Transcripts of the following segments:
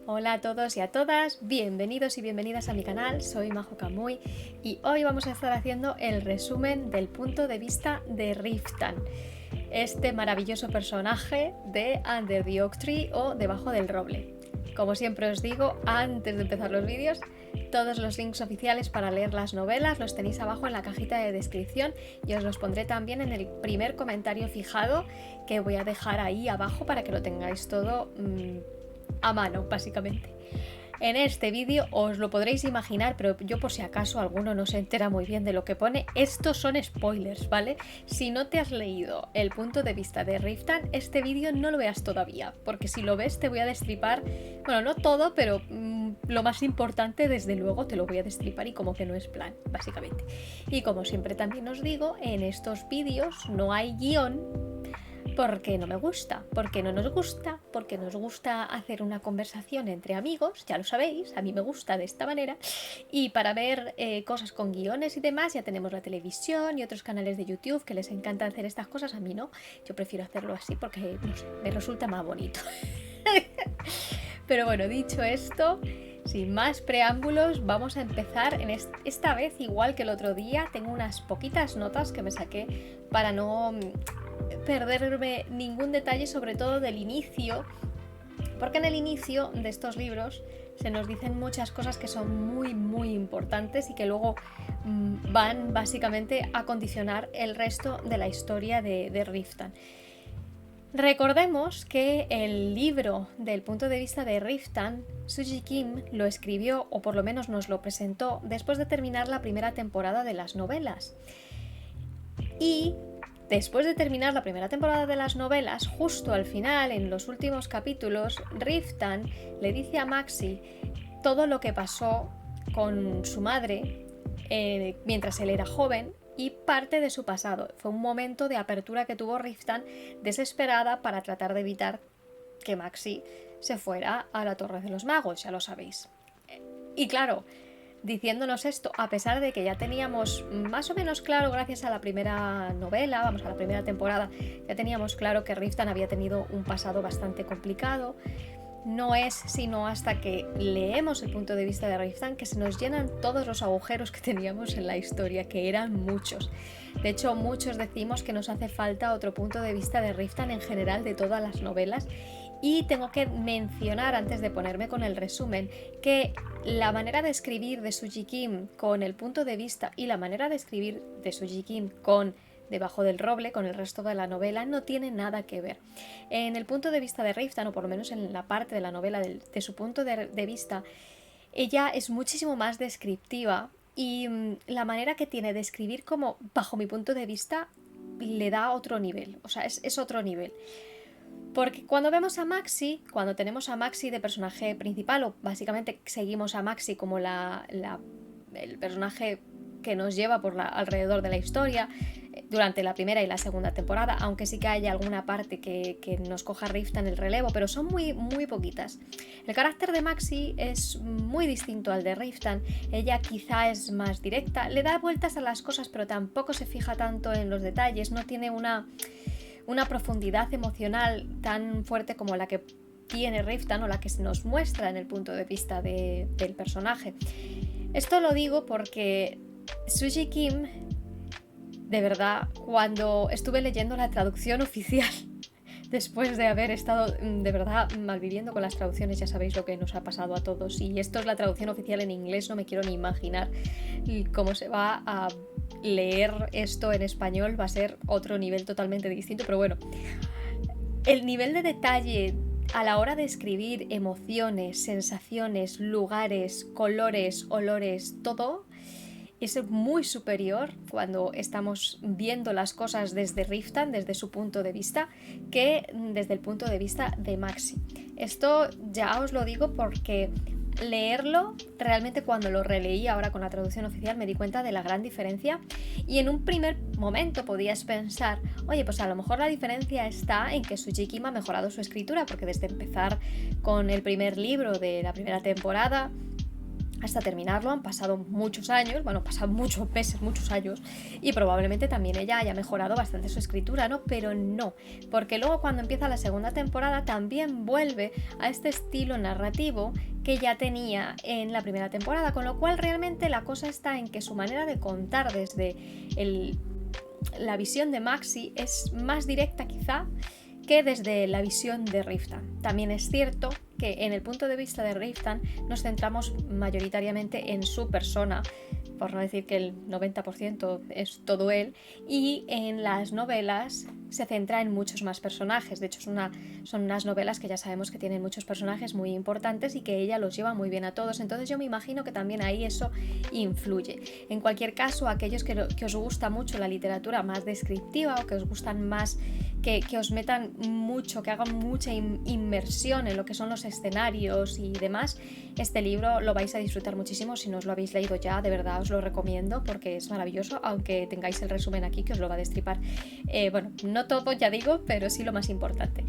Hola a todos y a todas, bienvenidos y bienvenidas a mi canal, soy Majo Kamui y hoy vamos a estar haciendo el resumen del punto de vista de Riften, este maravilloso personaje de Under the Oak Tree o Debajo del Roble. Como siempre os digo, antes de empezar los vídeos, todos los links oficiales para leer las novelas los tenéis abajo en la cajita de descripción y os los pondré también en el primer comentario fijado que voy a dejar ahí abajo para que lo tengáis todo a mano, básicamente. En este vídeo os lo podréis imaginar, pero yo por si acaso alguno no se entera muy bien de lo que pone, estos son spoilers, ¿vale? Si no te has leído el punto de vista de Riften, este vídeo no lo veas todavía, porque si lo ves te voy a destripar, bueno, no todo, pero lo más importante desde luego te lo voy a destripar y como que no es plan, básicamente. Y como siempre también os digo, en estos vídeos no hay guión, porque no me gusta, porque no nos gusta, porque nos gusta hacer una conversación entre amigos, ya lo sabéis, a mí me gusta de esta manera, y para ver cosas con guiones y demás ya tenemos la televisión y otros canales de YouTube que les encanta hacer estas cosas, a mí no, yo prefiero hacerlo así porque no sé, me resulta más bonito. Pero bueno, dicho esto, sin más preámbulos, vamos a empezar. Esta vez, igual que el otro día, tengo unas poquitas notas que me saqué para no perderme ningún detalle, sobre todo del inicio, porque en el inicio de estos libros se nos dicen muchas cosas que son muy importantes y que luego van básicamente a condicionar el resto de la historia de Riften. Recordemos que el libro del punto de vista de Riften, Suji Kim lo escribió, o por lo menos nos lo presentó, después de terminar la primera temporada de las novelas. Y después de terminar la primera temporada de las novelas, justo al final, en los últimos capítulos, Riften le dice a Maxi todo lo que pasó con su madre mientras él era joven y parte de su pasado. Fue un momento de apertura que tuvo Riften desesperada para tratar de evitar que Maxi se fuera a la Torre de los Magos, ya lo sabéis. Y claro, diciéndonos esto, a pesar de que ya teníamos más o menos claro, gracias a la primera novela, a la primera temporada, ya teníamos claro que Riften había tenido un pasado bastante complicado. No es sino hasta que leemos el punto de vista de Riften que se nos llenan todos los agujeros que teníamos en la historia, que eran muchos. De hecho, muchos decimos que nos hace falta otro punto de vista de Riften en general de todas las novelas. Y tengo que mencionar, antes de ponerme con el resumen, que la manera de escribir de Suji Kim con el punto de vista y la manera de escribir de Suji Kim con Debajo del Roble, con el resto de la novela, no tiene nada que ver. En el punto de vista de Riften, o por lo menos en la parte de la novela de su punto de vista, ella es muchísimo más descriptiva y la manera que tiene de escribir, como bajo mi punto de vista, le da otro nivel, o sea, es otro nivel. Porque cuando vemos a Maxi, cuando tenemos a Maxi de personaje principal, o básicamente seguimos a Maxi como el personaje que nos lleva alrededor de la historia durante la primera y la segunda temporada, aunque sí que haya alguna parte que nos coja Riften el relevo, pero son muy poquitas. El carácter de Maxi es muy distinto al de Riften. Ella quizá es más directa, le da vueltas a las cosas, pero tampoco se fija tanto en los detalles, no tiene una profundidad emocional tan fuerte como la que tiene Riften o la que se nos muestra en el punto de vista del personaje. Esto lo digo porque Suji Kim, de verdad, cuando estuve leyendo la traducción oficial, después de haber estado de verdad malviviendo con las traducciones, ya sabéis lo que nos ha pasado a todos, y esto es la traducción oficial en inglés, no me quiero ni imaginar cómo se va a leer esto en español, va a ser otro nivel totalmente distinto, pero bueno, el nivel de detalle a la hora de escribir emociones, sensaciones, lugares, colores, olores, todo es muy superior cuando estamos viendo las cosas desde Riften, desde su punto de vista, que desde el punto de vista de Maxi. Esto ya os lo digo porque leerlo, realmente cuando lo releí ahora con la traducción oficial me di cuenta de la gran diferencia, y en un primer momento podías pensar, oye, pues a lo mejor la diferencia está en que Suji Kim ha mejorado su escritura, porque desde empezar con el primer libro de la primera temporada hasta terminarlo han pasado muchos años, bueno, pasan muchos meses, muchos años, y probablemente también ella haya mejorado bastante su escritura, ¿no? Pero no, porque luego cuando empieza la segunda temporada también vuelve a este estilo narrativo que ya tenía en la primera temporada, con lo cual realmente la cosa está en que su manera de contar desde la visión de Maxi es más directa quizá que desde la visión de Riftan. También es cierto que en el punto de vista de Riftan nos centramos mayoritariamente en su persona, por no decir que el 90% es todo él, y en las novelas se centra en muchos más personajes. De hecho, son unas novelas que ya sabemos que tienen muchos personajes muy importantes y que ella los lleva muy bien a todos, entonces yo me imagino que también ahí eso influye. En cualquier caso, aquellos que os gusta mucho la literatura más descriptiva o que os gustan más que os metan mucho, que hagan mucha inmersión en lo que son los escenarios y demás, este libro lo vais a disfrutar muchísimo. Si no os lo habéis leído ya, de verdad os lo recomiendo porque es maravilloso, aunque tengáis el resumen aquí que os lo va a destripar. Bueno, no todo, ya digo, pero sí lo más importante.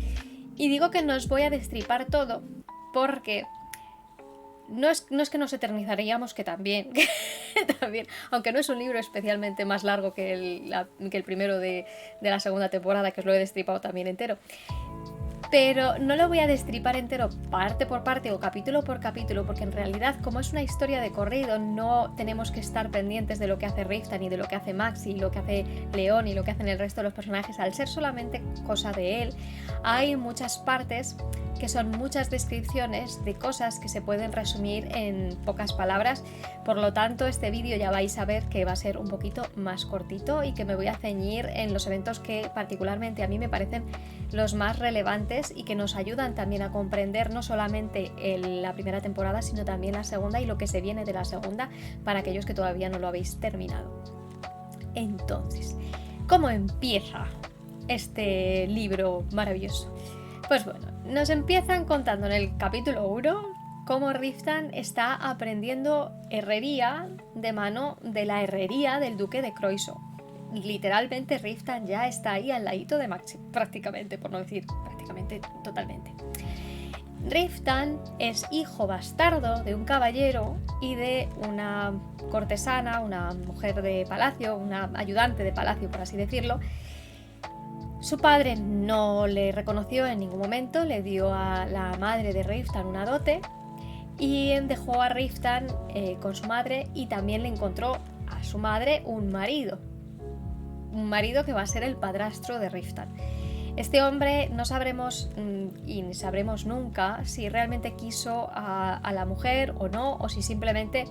Y digo que no os voy a destripar todo porque no es que nos eternizaríamos, que también, también, aunque no es un libro especialmente más largo que el primero de la segunda temporada, que os lo he destripado también entero. Pero no lo voy a destripar entero parte por parte o capítulo por capítulo, porque en realidad, como es una historia de corrido, no tenemos que estar pendientes de lo que hace Riftan y de lo que hace Maxi, lo que hace León y lo que hacen el resto de los personajes. Al ser solamente cosa de él, hay muchas partes que son muchas descripciones de cosas que se pueden resumir en pocas palabras. Por lo tanto, este vídeo ya vais a ver que va a ser un poquito más cortito y que me voy a ceñir en los eventos que particularmente a mí me parecen los más relevantes y que nos ayudan también a comprender no solamente la primera temporada, sino también la segunda y lo que se viene de la segunda para aquellos que todavía no lo habéis terminado. Entonces, ¿cómo empieza este libro maravilloso? Pues bueno, nos empiezan contando en el capítulo 1 cómo Riftan está aprendiendo herrería de mano de la herrería del duque de Croissant. Literalmente Riftan ya está ahí al ladito de Maxi, prácticamente, por no decir prácticamente, totalmente. Riftan es hijo bastardo de un caballero y de una cortesana, una mujer de palacio, una ayudante de palacio, por así decirlo. Su padre no le reconoció en ningún momento, le dio a la madre de Riftan una dote y dejó a Riftan con su madre, y también le encontró a su madre un marido que va a ser el padrastro de Riftan. Este hombre no sabremos y ni sabremos nunca si realmente quiso a la mujer o no, o si simplemente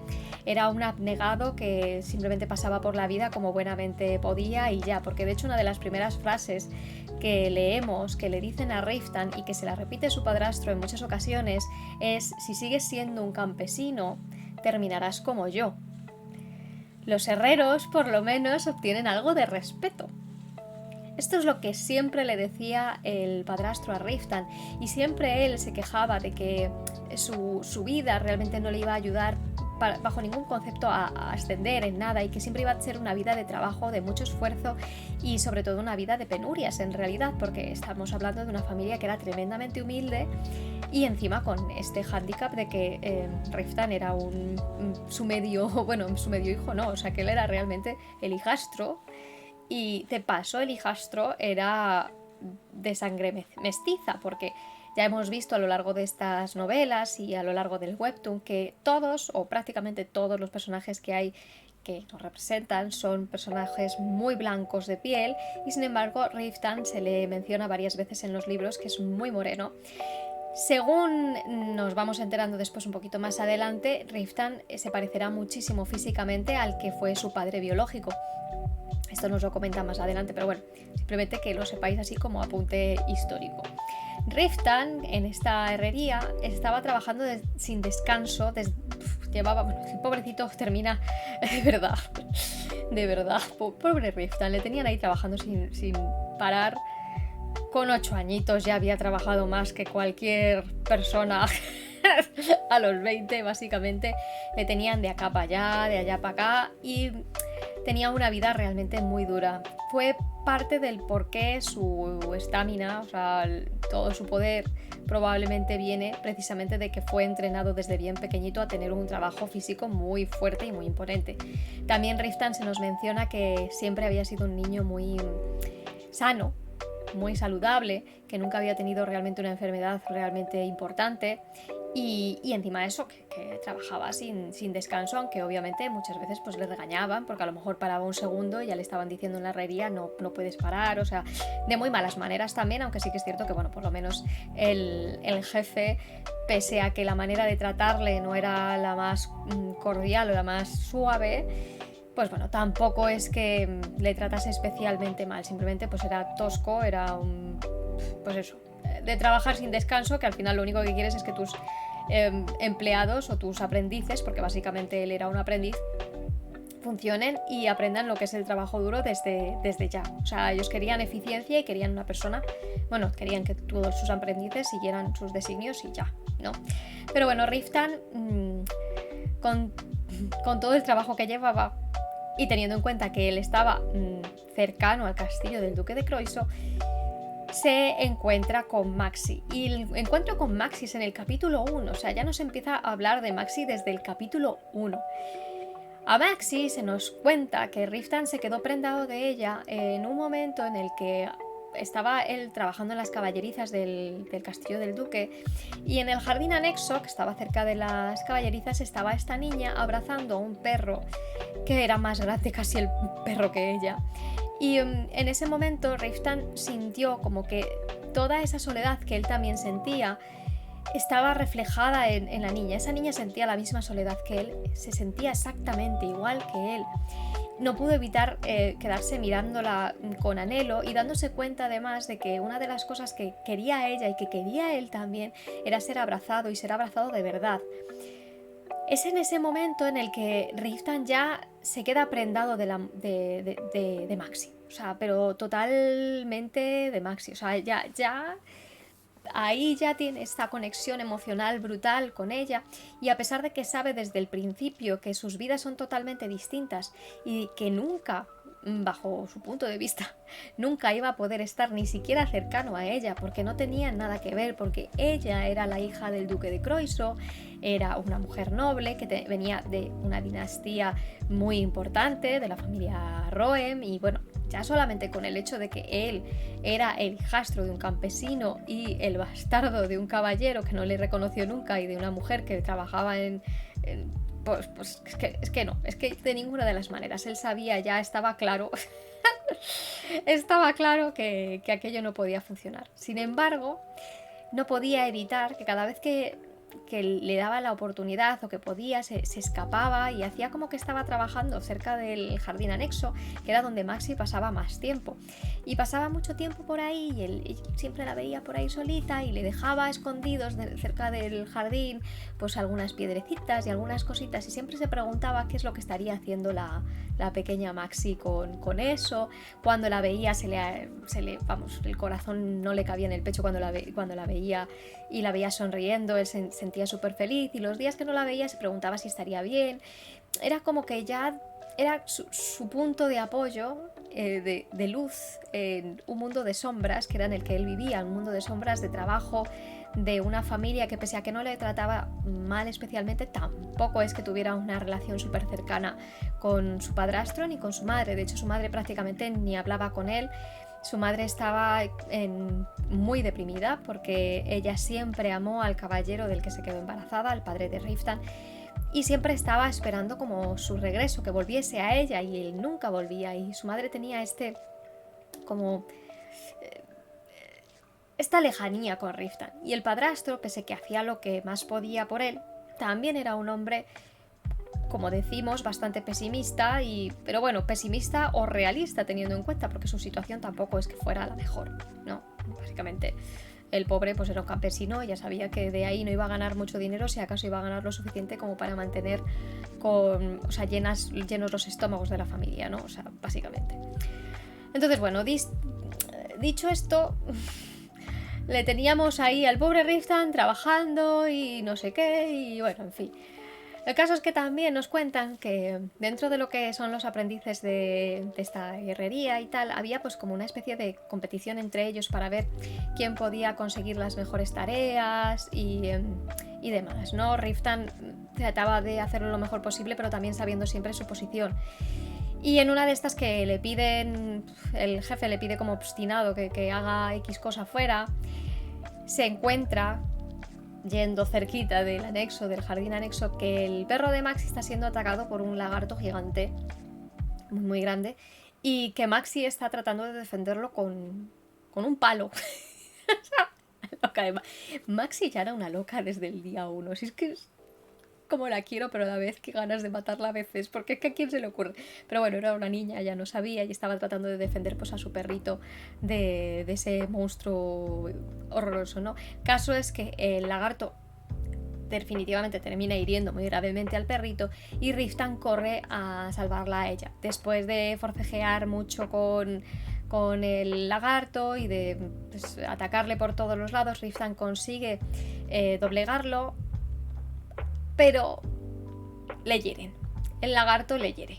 era un abnegado que simplemente pasaba por la vida como buenamente podía y ya, porque de hecho una de las primeras frases que leemos, que le dicen a Riftan y que se la repite su padrastro en muchas ocasiones es: si sigues siendo un campesino, terminarás como yo. Los herreros por lo menos obtienen algo de respeto. Esto es lo que siempre le decía el padrastro a Riftan, y siempre él se quejaba de que su vida realmente no le iba a ayudar bajo ningún concepto a ascender en nada, y que siempre iba a ser una vida de trabajo, de mucho esfuerzo y sobre todo una vida de penurias en realidad, porque estamos hablando de una familia que era tremendamente humilde y encima con este hándicap de que Riftan era su medio hijo, no, o sea que él era realmente el hijastro. Y de paso el hijastro era de sangre mestiza, porque ya hemos visto a lo largo de estas novelas y a lo largo del webtoon que todos o prácticamente todos los personajes que hay que nos representan son personajes muy blancos de piel, y sin embargo Riftan se le menciona varias veces en los libros que es muy moreno. Según nos vamos enterando después un poquito más adelante, Riftan se parecerá muchísimo físicamente al que fue su padre biológico. Esto nos lo comenta más adelante, pero bueno, simplemente que lo sepáis así como apunte histórico. Riftan en esta herrería estaba trabajando sin descanso, el pobrecito termina, de verdad, pobre Riftan, le tenían ahí trabajando sin parar. Con 8 añitos ya había trabajado más que cualquier persona a los 20, básicamente. Le tenían de acá para allá, de allá para acá, y tenía una vida realmente muy dura. Fue parte del por qué su estamina, o sea, todo su poder probablemente viene precisamente de que fue entrenado desde bien pequeñito a tener un trabajo físico muy fuerte y muy imponente. También Riftan se nos menciona que siempre había sido un niño muy sano, muy saludable, que nunca había tenido realmente una enfermedad realmente importante y encima de eso que trabajaba sin descanso, aunque obviamente muchas veces pues le regañaban porque a lo mejor paraba un segundo y ya le estaban diciendo en la herrería no puedes parar, o sea, de muy malas maneras también, aunque sí que es cierto que bueno, por lo menos el jefe, pese a que la manera de tratarle no era la más cordial o la más suave, pues bueno, tampoco es que le tratase especialmente mal, simplemente pues era tosco, era un... pues eso, de trabajar sin descanso, que al final lo único que quieres es que tus empleados o tus aprendices, porque básicamente él era un aprendiz, funcionen y aprendan lo que es el trabajo duro desde ya. O sea, ellos querían eficiencia y querían una persona, bueno, querían que todos sus aprendices siguieran sus designios y ya, ¿no? Pero bueno, Riftan, con todo el trabajo que llevaba y teniendo en cuenta que él estaba cercano al castillo del duque de Croiso, se encuentra con Maxi. Y el encuentro con Maxi es en el capítulo 1, o sea, ya nos empieza a hablar de Maxi desde el capítulo 1. A Maxi se nos cuenta que Riftan se quedó prendado de ella en un momento en el que estaba él trabajando en las caballerizas del castillo del duque, y en el jardín anexo, que estaba cerca de las caballerizas, estaba esta niña abrazando a un perro que era más grande casi el perro que ella. Y en ese momento Riftan sintió como que toda esa soledad que él también sentía estaba reflejada en la niña. Esa niña sentía la misma soledad que él, se sentía exactamente igual que él. No pudo evitar quedarse mirándola con anhelo y dándose cuenta además de que una de las cosas que quería ella y que quería él también era ser abrazado y ser abrazado de verdad. Es en ese momento en el que Riftan ya se queda prendado de Maxi, o sea, pero totalmente de Maxi, o sea, ya ahí ya tiene esta conexión emocional brutal con ella, y a pesar de que sabe desde el principio que sus vidas son totalmente distintas y que nunca, bajo su punto de vista, nunca iba a poder estar ni siquiera cercano a ella porque no tenían nada que ver, porque ella era la hija del duque de Croiso, era una mujer noble que venía de una dinastía muy importante, de la familia Rohem, y bueno, ya solamente con el hecho de que él era el hijastro de un campesino y el bastardo de un caballero que no le reconoció nunca y de una mujer que trabajaba pues es que no, es que de ninguna de las maneras. Él sabía, ya estaba claro, estaba claro que aquello no podía funcionar. Sin embargo, no podía evitar que cada vez que le daba la oportunidad o que podía, se escapaba y hacía como que estaba trabajando cerca del jardín anexo, que era donde Maxi pasaba más tiempo. Y pasaba mucho tiempo por ahí y él siempre la veía por ahí solita y le dejaba escondidos cerca del jardín pues algunas piedrecitas y algunas cositas, y siempre se preguntaba qué es lo que estaría haciendo la pequeña Maxi con eso. Cuando la veía vamos, el corazón no le cabía en el pecho cuando la veía, y la veía sonriendo, él se sentía súper feliz, y los días que no la veía se preguntaba si estaría bien. Era como que ya era su punto de apoyo, de luz en un mundo de sombras que era en el que él vivía, un mundo de sombras, de trabajo, de una familia que pese a que no le trataba mal especialmente, tampoco es que tuviera una relación súper cercana con su padrastro ni con su madre. De hecho, su madre prácticamente ni hablaba con él. Su madre estaba muy deprimida porque ella siempre amó al caballero del que se quedó embarazada, al padre de Riftan, y siempre estaba esperando como su regreso, que volviese a ella, y él nunca volvía, y su madre tenía esta lejanía con Riftan. Y el padrastro, pese que hacía lo que más podía por él, también era un hombre, como decimos, bastante pesimista, pero bueno, pesimista o realista teniendo en cuenta, porque su situación tampoco es que fuera la mejor, ¿no? Básicamente el pobre pues era un campesino y ya sabía que de ahí no iba a ganar mucho dinero, si acaso iba a ganar lo suficiente como para mantener llenos los estómagos de la familia, ¿no? O sea, básicamente. Entonces, bueno, dicho esto, le teníamos ahí al pobre Riftan trabajando y no sé qué, y bueno, en fin. El caso es que también nos cuentan que dentro de lo que son los aprendices de esta herrería y tal, había pues como una especie de competición entre ellos para ver quién podía conseguir las mejores tareas y demás, ¿no? Riftan trataba de hacerlo lo mejor posible, pero también sabiendo siempre su posición. Y en una de estas que le piden, el jefe le pide como obstinado que haga X cosa fuera, se encuentra, yendo cerquita del anexo, del jardín anexo, que el perro de Maxi está siendo atacado por un lagarto gigante, muy, muy grande, y que Maxi está tratando de defenderlo con un palo. Maxi ya era una loca desde el día 1. Si es que es como la quiero, pero a la vez que ganas de matarla a veces, porque es que a quién se le ocurre. Pero bueno, era una niña, ya no sabía y estaba tratando de defender pues a su perrito de ese monstruo horroroso, ¿no? Caso es que el lagarto definitivamente termina hiriendo muy gravemente al perrito y Riftan corre a salvarla a ella. Después de forcejear mucho con el lagarto y de pues, atacarle por todos los lados, Riftan consigue doblegarlo, pero le hieren. El lagarto le hiere.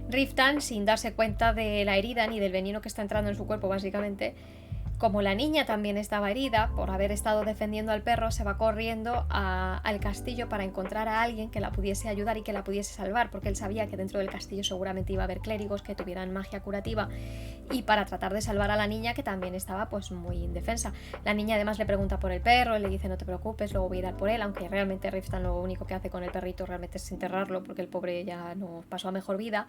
Riftan, sin darse cuenta de la herida ni del veneno que está entrando en su cuerpo, básicamente, como la niña también estaba herida por haber estado defendiendo al perro, se va corriendo al castillo para encontrar a alguien que la pudiese ayudar y que la pudiese salvar, porque él sabía que dentro del castillo seguramente iba a haber clérigos que tuvieran magia curativa, y para tratar de salvar a la niña, que también estaba pues muy indefensa. La niña además le pregunta por el perro, él le dice no te preocupes, luego voy a ir a por él, aunque realmente Riftan lo único que hace con el perrito realmente es enterrarlo, porque el pobre ya no pasó a mejor vida.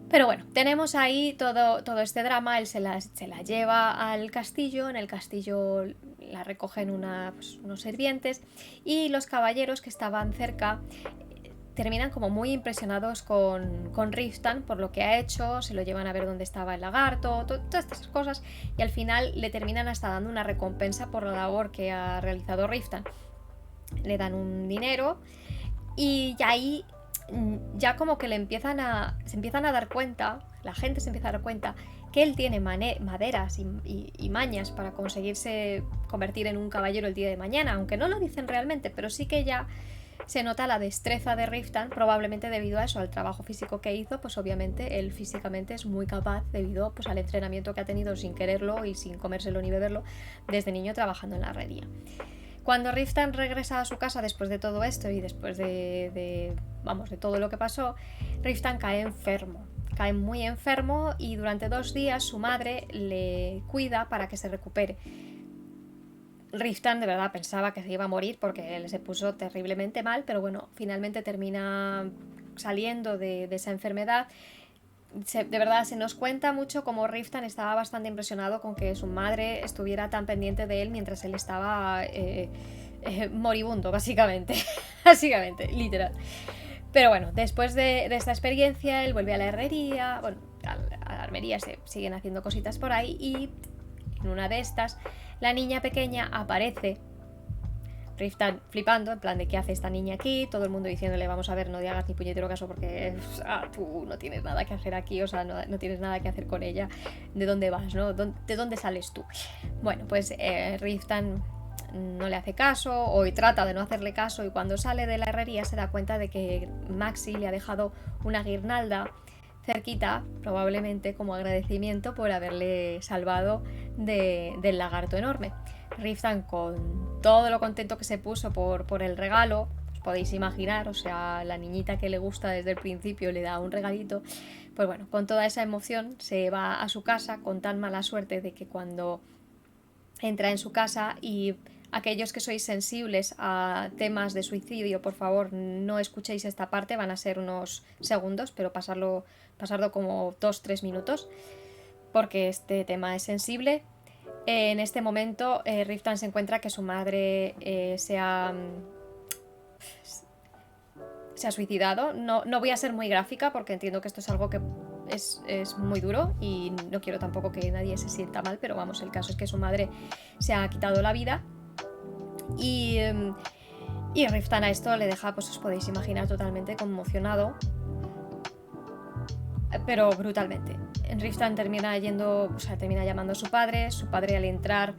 Pero bueno, tenemos ahí todo este drama. Él se la lleva al castillo. En el castillo la recogen unos sirvientes, y los caballeros que estaban cerca terminan como muy impresionados con Riftan por lo que ha hecho. Se lo llevan a ver dónde estaba el lagarto, todas estas cosas, y al final le terminan hasta dando una recompensa por la labor que ha realizado Riftan. Le dan un dinero y ahí ya como que se empiezan a dar cuenta, la gente se empieza a dar cuenta que él tiene maderas y mañas para conseguirse convertir en un caballero el día de mañana, aunque no lo dicen realmente, pero sí que ya se nota la destreza de Riftan, probablemente debido a eso, al trabajo físico que hizo. Pues obviamente él físicamente es muy capaz debido pues al entrenamiento que ha tenido sin quererlo y sin comérselo ni beberlo desde niño trabajando en la herrería. Cuando Riftan regresa a su casa después de todo esto y después de todo lo que pasó, Riftan cae enfermo. Cae muy enfermo y durante 2 días su madre le cuida para que se recupere. Riftan de verdad pensaba que se iba a morir porque él se puso terriblemente mal, pero bueno, finalmente termina saliendo de esa enfermedad. De verdad se nos cuenta mucho cómo Riftan estaba bastante impresionado con que su madre estuviera tan pendiente de él mientras él estaba moribundo, básicamente. Básicamente, literal. Pero bueno, después de esta experiencia él vuelve a la herrería. Bueno, a la armería se siguen haciendo cositas por ahí, y en una de estas la niña pequeña aparece. Riftan flipando, en plan de ¿qué hace esta niña aquí? Todo el mundo diciéndole vamos a ver, no le hagas ni puñetero caso porque tú no tienes nada que hacer aquí, o sea, no tienes nada que hacer con ella. ¿De dónde vas, no? ¿De dónde sales tú? Bueno, pues Riftan no le hace caso, o trata de no hacerle caso, y cuando sale de la herrería se da cuenta de que Maxi le ha dejado una guirnalda cerquita, probablemente como agradecimiento por haberle salvado del lagarto enorme. Riftan, con todo lo contento que se puso por el regalo, os podéis imaginar, o sea, la niñita que le gusta desde el principio le da un regalito, pues bueno, con toda esa emoción se va a su casa, con tan mala suerte de que cuando entra en su casa, y aquellos que sois sensibles a temas de suicidio, por favor no escuchéis esta parte, van a ser unos segundos, pero pasarlo como 2-3 minutos, porque este tema es sensible. En este momento Riftan se encuentra que su madre se ha suicidado. No voy a ser muy gráfica porque entiendo que esto es algo que es muy duro y no quiero tampoco que nadie se sienta mal, pero vamos, el caso es que su madre se ha quitado la vida, y Riftan a esto le deja, pues os podéis imaginar, totalmente conmocionado, pero brutalmente. Riftan termina llamando a su padre al entrar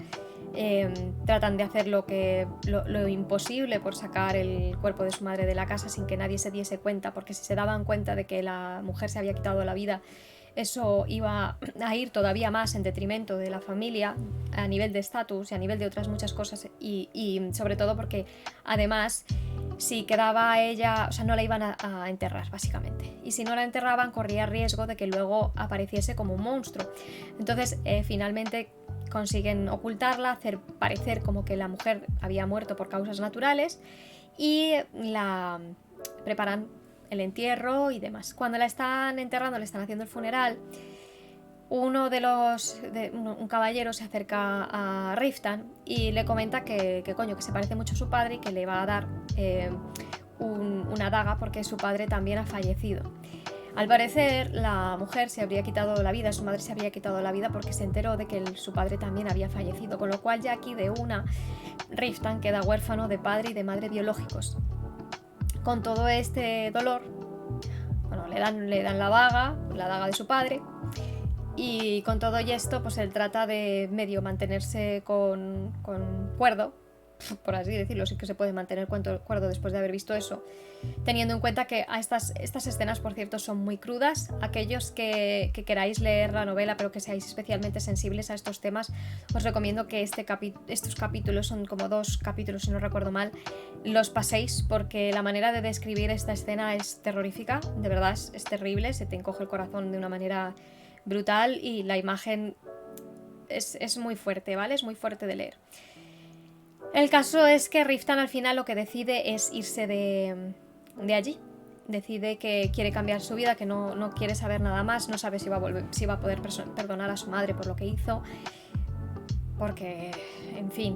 Tratan de hacer lo imposible por sacar el cuerpo de su madre de la casa sin que nadie se diese cuenta, porque si se daban cuenta de que la mujer se había quitado la vida, eso iba a ir todavía más en detrimento de la familia a nivel de estatus y a nivel de otras muchas cosas, y sobre todo porque además si quedaba ella, o sea, no la iban a enterrar básicamente, y si no la enterraban corría riesgo de que luego apareciese como un monstruo. Entonces finalmente consiguen ocultarla, hacer parecer como que la mujer había muerto por causas naturales y la preparan el entierro y demás. Cuando la están enterrando, le están haciendo el funeral, un caballero se acerca a Riftan y le comenta que se parece mucho a su padre y que le va a dar una daga porque su padre también ha fallecido. Al parecer, la mujer se habría quitado la vida, su madre se había quitado la vida porque se enteró de que su padre también había fallecido, con lo cual ya aquí de una, Riftan queda huérfano de padre y de madre biológicos. Con todo este dolor, bueno, le dan la daga de su padre, y con todo y esto, pues él trata de medio mantenerse con cuerdo, por así decirlo, sí que se puede mantener cuerdo después de haber visto eso, teniendo en cuenta que estas escenas, por cierto, son muy crudas. Aquellos que queráis leer la novela pero que seáis especialmente sensibles a estos temas, os recomiendo que estos capítulos, son como 2 capítulos si no recuerdo mal, los paséis, porque la manera de describir esta escena es terrorífica, de verdad es terrible, se te encoge el corazón de una manera brutal y la imagen es muy fuerte, ¿vale? Es muy fuerte de leer. El caso es que Riftan al final lo que decide es irse de allí. Decide que quiere cambiar su vida, que no quiere saber nada más, no sabe si va a poder perdonar a su madre por lo que hizo. Porque, en fin,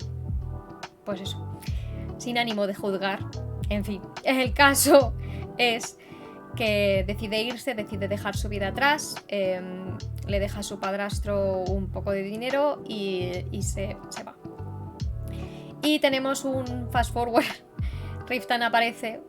pues eso, sin ánimo de juzgar. En fin, el caso es que decide irse, decide dejar su vida atrás, le deja a su padrastro un poco de dinero y se va. Y tenemos un fast forward. Riftan aparece,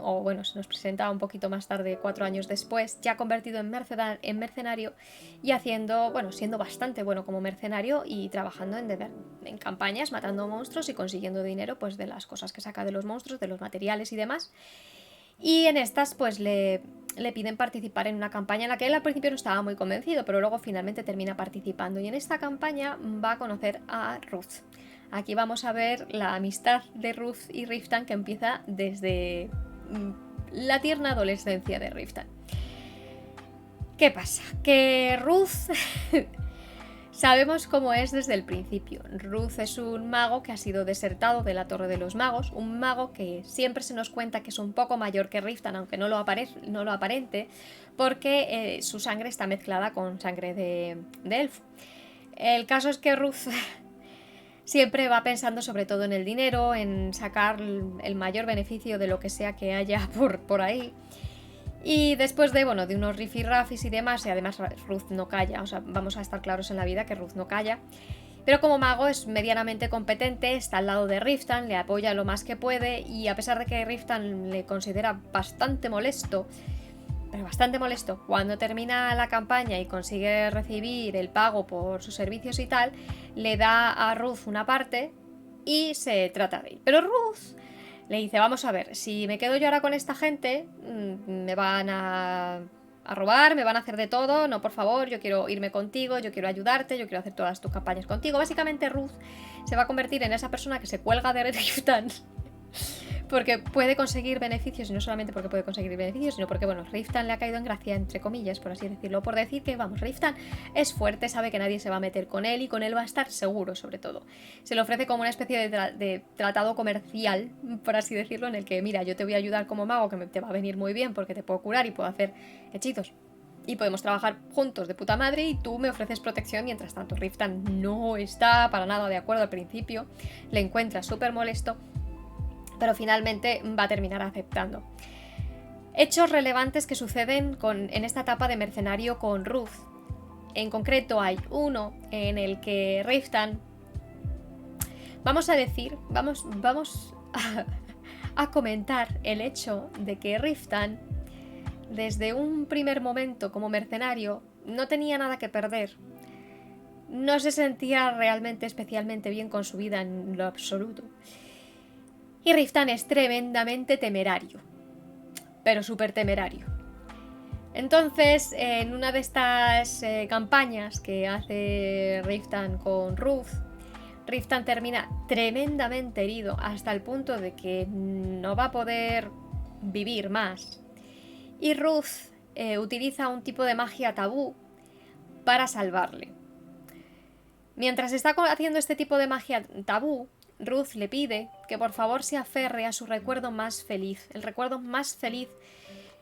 o bueno, se nos presenta un poquito más tarde, 4 años después, ya convertido en mercenario y siendo bastante bueno como mercenario y trabajando en campañas, matando monstruos y consiguiendo dinero pues de las cosas que saca de los monstruos, de los materiales y demás. Y en estas pues le piden participar en una campaña en la que él al principio no estaba muy convencido, pero luego finalmente termina participando, y en esta campaña va a conocer a Ruth. Aquí vamos a ver la amistad de Ruth y Riftan, que empieza desde la tierna adolescencia de Riftan. ¿Qué pasa? Que Ruth sabemos cómo es desde el principio. Ruth es un mago que ha sido desertado de la Torre de los Magos, un mago que siempre se nos cuenta que es un poco mayor que Riftan, aunque no lo aparente, porque su sangre está mezclada con sangre de elfo. El caso es que Ruth siempre va pensando sobre todo en el dinero, en sacar el mayor beneficio de lo que sea que haya por ahí. Y después de unos rifirrafis y demás, y además Ruth no calla, o sea, vamos a estar claros en la vida que Ruth no calla, pero como mago es medianamente competente, está al lado de Riftan, le apoya lo más que puede, y a pesar de que Riftan le considera bastante molesto, cuando termina la campaña y consigue recibir el pago por sus servicios y tal, le da a Ruth una parte y se trata de ir. Pero Ruth le dice, vamos a ver, si me quedo yo ahora con esta gente, me van a robar, me van a hacer de todo, no, por favor, yo quiero irme contigo, yo quiero ayudarte, yo quiero hacer todas tus campañas contigo. Básicamente Ruth se va a convertir en esa persona que se cuelga de Riftan porque puede conseguir beneficios, y no solamente porque puede conseguir beneficios, sino porque, Riftan le ha caído en gracia, entre comillas, por así decirlo, por decir que, Riftan es fuerte, sabe que nadie se va a meter con él y con él va a estar seguro, sobre todo. Se le ofrece como una especie de tratado comercial, por así decirlo, en el que, mira, yo te voy a ayudar como mago, que te va a venir muy bien porque te puedo curar y puedo hacer hechizos. Y podemos trabajar juntos de puta madre y tú me ofreces protección mientras tanto. Riftan no está para nada de acuerdo al principio, le encuentra súper molesto, pero finalmente va a terminar aceptando. Hechos relevantes que suceden en esta etapa de mercenario con Ruth. En concreto hay uno en el que Riftan, vamos a comentar el hecho de que Riftan, desde un primer momento como mercenario, no tenía nada que perder. no se sentía realmente especialmente bien con su vida en lo absoluto. Y Riftan es tremendamente temerario, pero súper temerario. Entonces, en una de estas campañas que hace Riftan con Ruth, Riftan termina tremendamente herido hasta el punto de que no va a poder vivir más. Y Ruth utiliza un tipo de magia tabú para salvarle. Mientras está haciendo este tipo de magia tabú, Ruth le pide que por favor se aferre a su recuerdo más feliz, el recuerdo más feliz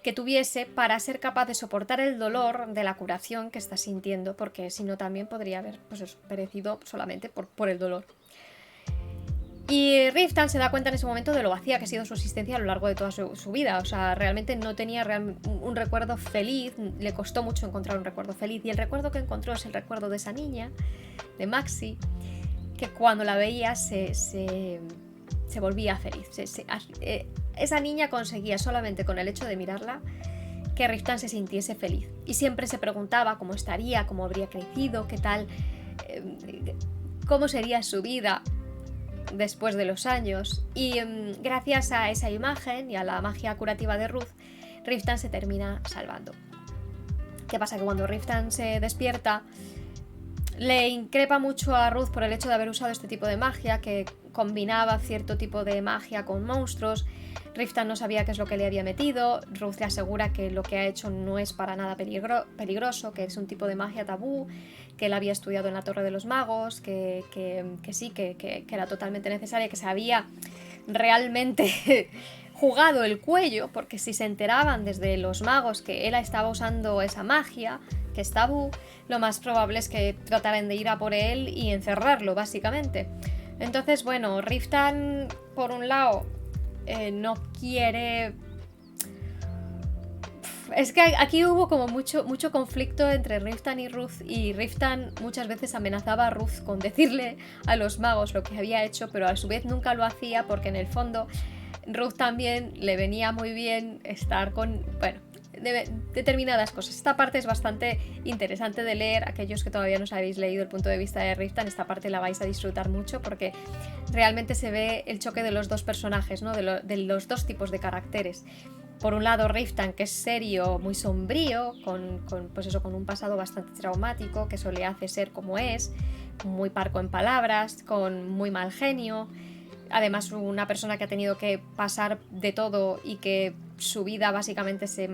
que tuviese para ser capaz de soportar el dolor de la curación que está sintiendo, porque si no también podría haber perecido solamente por el dolor. Y Riftan se da cuenta en ese momento de lo vacía que ha sido su existencia a lo largo de toda su vida. O sea, realmente no tenía un recuerdo feliz, le costó mucho encontrar un recuerdo feliz. Y el recuerdo que encontró es el recuerdo de esa niña, de Maxi, que cuando la veía se volvía feliz. Esa niña conseguía solamente con el hecho de mirarla que Riftan se sintiese feliz. Y siempre se preguntaba cómo estaría, cómo habría crecido, qué tal, cómo sería su vida después de los años. Y gracias a esa imagen y a la magia curativa de Ruth, Riftan se termina salvando. ¿Qué pasa? Que cuando Riftan se despierta, le increpa mucho a Ruth por el hecho de haber usado este tipo de magia, que combinaba cierto tipo de magia con monstruos. Riftan no sabía qué es lo que le había metido. Ruth le asegura que lo que ha hecho no es para nada peligroso, que es un tipo de magia tabú, que él había estudiado en la Torre de los Magos, que sí, que era totalmente necesaria, que se había realmente jugado el cuello, porque si se enteraban desde los magos que él estaba usando esa magia, que es tabú, lo más probable es que trataran de ir a por él y encerrarlo, básicamente. Entonces, bueno, Riftan, por un lado, no quiere... Es que aquí hubo como mucho conflicto entre Riftan y Ruth, y Riftan muchas veces amenazaba a Ruth con decirle a los magos lo que había hecho, pero a su vez nunca lo hacía porque en el fondo Ruth también le venía muy bien estar con... Bueno, determinadas cosas. Esta parte es bastante interesante de leer. Aquellos que todavía no os habéis leído el punto de vista de Riftan, esta parte la vais a disfrutar mucho porque realmente se ve el choque de los dos personajes, ¿no? de los dos tipos de caracteres. Por un lado, Riftan, que es serio, muy sombrío, con un pasado bastante traumático, que eso le hace ser como es, muy parco en palabras, con muy mal genio. Además, una persona que ha tenido que pasar de todo y que su vida básicamente se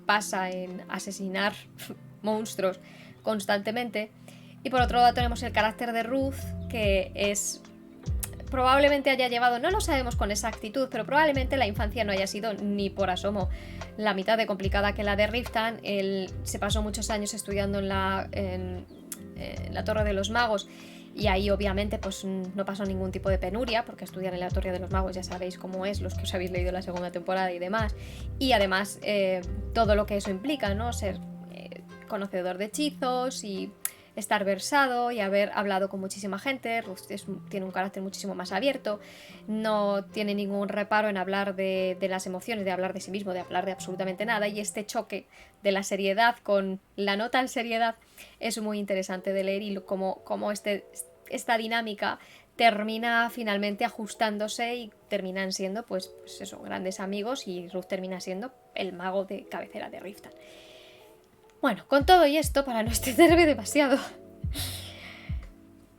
pasa en asesinar monstruos constantemente. Y por otro lado tenemos el carácter de Ruth, que es... probablemente haya llevado, no lo sabemos con exactitud, pero probablemente la infancia no haya sido ni por asomo la mitad de complicada que la de Riftan. Él se pasó muchos años estudiando en la Torre de los Magos, y ahí obviamente pues no pasó ningún tipo de penuria, porque estudiar en la Torre de los Magos ya sabéis cómo es, los que os habéis leído la segunda temporada y demás. Y además todo lo que eso implica, ¿no? Ser conocedor de hechizos y estar versado y haber hablado con muchísima gente. Ruth tiene un carácter muchísimo más abierto, no tiene ningún reparo en hablar de las emociones, de hablar de sí mismo, de hablar de absolutamente nada, y este choque de la seriedad con la no tan seriedad es muy interesante de leer, y cómo esta dinámica termina finalmente ajustándose y terminan siendo pues eso, grandes amigos, y Ruth termina siendo el mago de cabecera de Riftan. Bueno, con todo y esto, para no extenderme demasiado,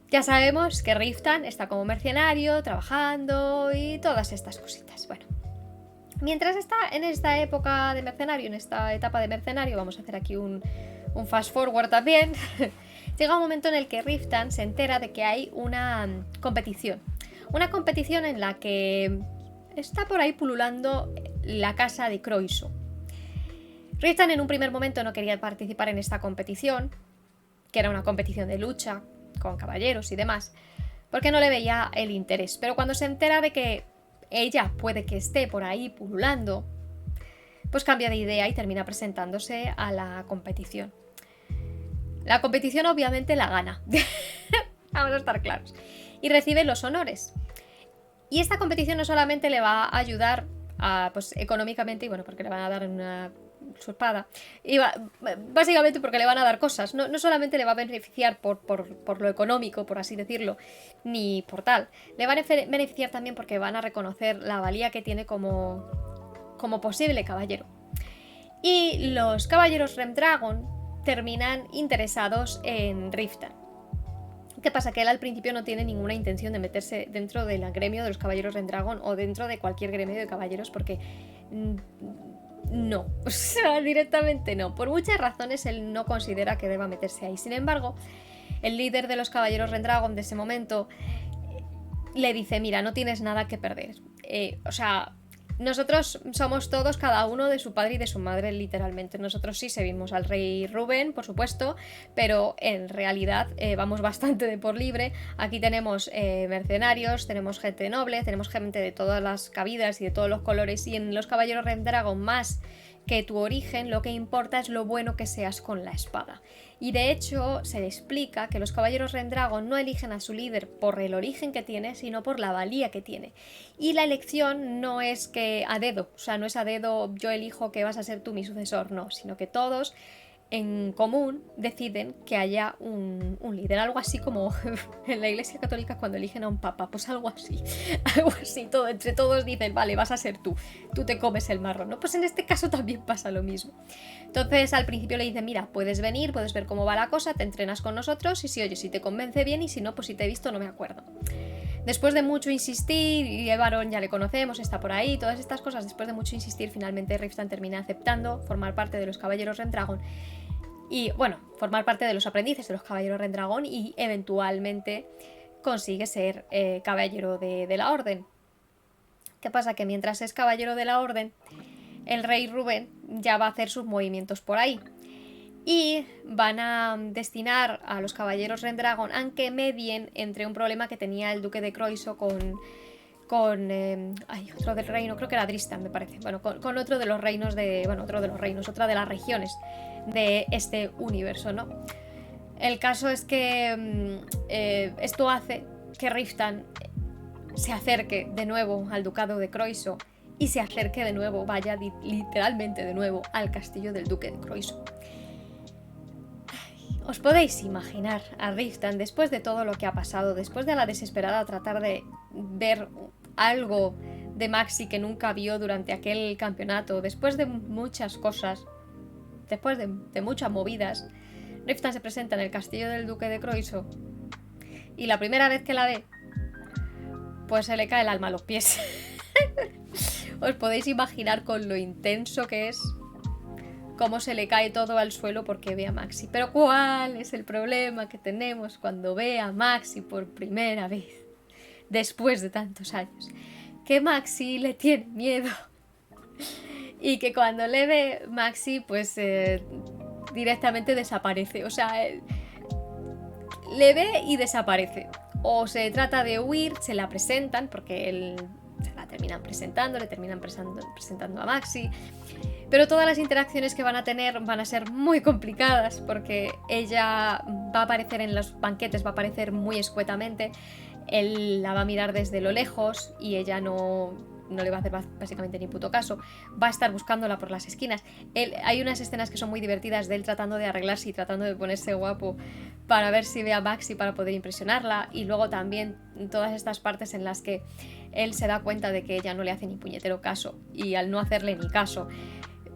ya sabemos que Riftan está como mercenario, trabajando y todas estas cositas. Bueno, mientras está en esta época de mercenario, en esta etapa de mercenario, vamos a hacer aquí un fast forward también, llega un momento en el que Riftan se entera de que hay una competición. Una competición en la que está por ahí pululando la casa de Croiso. Riftan en un primer momento no quería participar en esta competición, que era una competición de lucha con caballeros y demás, porque no le veía el interés. Pero cuando se entera de que ella puede que esté por ahí pululando, pues cambia de idea y termina presentándose a la competición. La competición obviamente la gana, vamos a estar claros, y recibe los honores. Y esta competición no solamente le va a ayudar pues, económicamente, y bueno, porque le van a dar su espada. Y básicamente porque le van a dar cosas. No solamente le va a beneficiar por lo económico, por así decirlo, ni por tal. Le van a beneficiar también porque van a reconocer la valía que tiene como posible caballero. Y los caballeros Rendragon terminan interesados en Riften. ¿Qué pasa? Que él al principio no tiene ninguna intención de meterse dentro del gremio de los caballeros Rendragon o dentro de cualquier gremio de caballeros porque no, o sea, directamente no. Por muchas razones él no considera que deba meterse ahí. Sin embargo, el líder de los caballeros Rendragon de ese momento le dice, mira, no tienes nada que perder. O sea, nosotros somos todos cada uno de su padre y de su madre, literalmente. Nosotros sí servimos al rey Rubén, por supuesto, pero en realidad vamos bastante de por libre. Aquí tenemos mercenarios, tenemos gente noble, tenemos gente de todas las cabidas y de todos los colores, y en los caballeros Rendragon más que tu origen, lo que importa es lo bueno que seas con la espada. Y de hecho se explica que los caballeros Rendragon no eligen a su líder por el origen que tiene, sino por la valía que tiene. Y la elección no es que a dedo, o sea, no es a dedo yo elijo que vas a ser tú mi sucesor, no, sino que todos en común deciden que haya un líder, algo así como en la Iglesia Católica cuando eligen a un papa, pues algo así, entre todos dicen, vale, vas a ser tú te comes el marrón, ¿no? Pues en este caso también pasa lo mismo. Entonces al principio le dicen, mira, puedes venir, puedes ver cómo va la cosa, te entrenas con nosotros y si te convence bien y si no, pues si te he visto no me acuerdo. Después de mucho insistir, y Evaron ya le conocemos, está por ahí, todas estas cosas, después de mucho insistir, finalmente Riften termina aceptando formar parte de los caballeros Rendragon y, bueno, formar parte de los aprendices de los caballeros Rendragon y eventualmente consigue ser caballero de la orden. ¿Qué pasa? Que mientras es caballero de la orden, el rey Rubén ya va a hacer sus movimientos por ahí. Y van a destinar a los caballeros Rendragon a que medien entre un problema que tenía el duque de Croiso con otro del reino, creo que era Dristan, me parece. Bueno, con otro de los reinos otra de las regiones de este universo, ¿no? El caso es que esto hace que Riften se acerque de nuevo al ducado de Croiso y se acerque de nuevo, vaya literalmente de nuevo, al castillo del duque de Croiso. Os podéis imaginar a Riften después de todo lo que ha pasado, después de la desesperada tratar de ver algo de Maxi que nunca vio durante aquel campeonato, después de muchas cosas, después de muchas movidas, Riften se presenta en el castillo del duque de Croiso y la primera vez que la ve, pues se le cae el alma a los pies. Os podéis imaginar con lo intenso que es, cómo se le cae todo al suelo porque ve a Maxi. Pero ¿cuál es el problema que tenemos cuando ve a Maxi por primera vez? Después de tantos años. Que Maxi le tiene miedo. Y que cuando le ve Maxi, pues directamente desaparece. O sea, le ve y desaparece. O se trata de huir, se la presentan, porque él se la terminan presentando, le terminan presentando a Maxi. Pero todas las interacciones que van a tener van a ser muy complicadas porque ella va a aparecer en los banquetes, va a aparecer muy escuetamente, él la va a mirar desde lo lejos y ella no le va a hacer básicamente ni puto caso, va a estar buscándola por las esquinas. Hay unas escenas que son muy divertidas de él tratando de arreglarse y tratando de ponerse guapo para ver si ve a Maxi para poder impresionarla, y luego también todas estas partes en las que él se da cuenta de que ella no le hace ni puñetero caso y al no hacerle ni caso,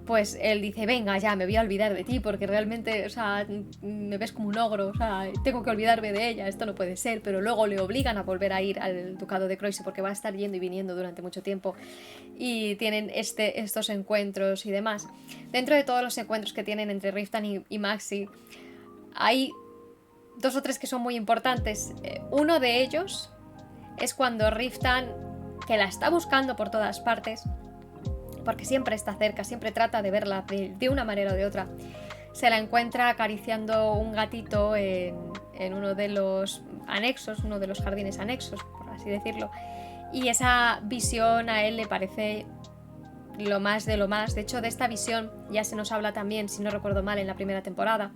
pues él dice, venga ya, me voy a olvidar de ti porque realmente, o sea, me ves como un ogro, o sea, tengo que olvidarme de ella, esto no puede ser. Pero luego le obligan a volver a ir al ducado de Croiso porque va a estar yendo y viniendo durante mucho tiempo y tienen estos encuentros y demás. Dentro de todos los encuentros que tienen entre Riften y Maxi, hay 2 o 3 que son muy importantes. Uno de ellos es cuando Riften, que la está buscando por todas partes, porque siempre está cerca, siempre trata de verla de una manera o de otra, se la encuentra acariciando un gatito en uno de los anexos, uno de los jardines anexos, por así decirlo, y esa visión a él le parece lo más de lo más. De hecho, de esta visión ya se nos habla también, si no recuerdo mal, en la primera temporada.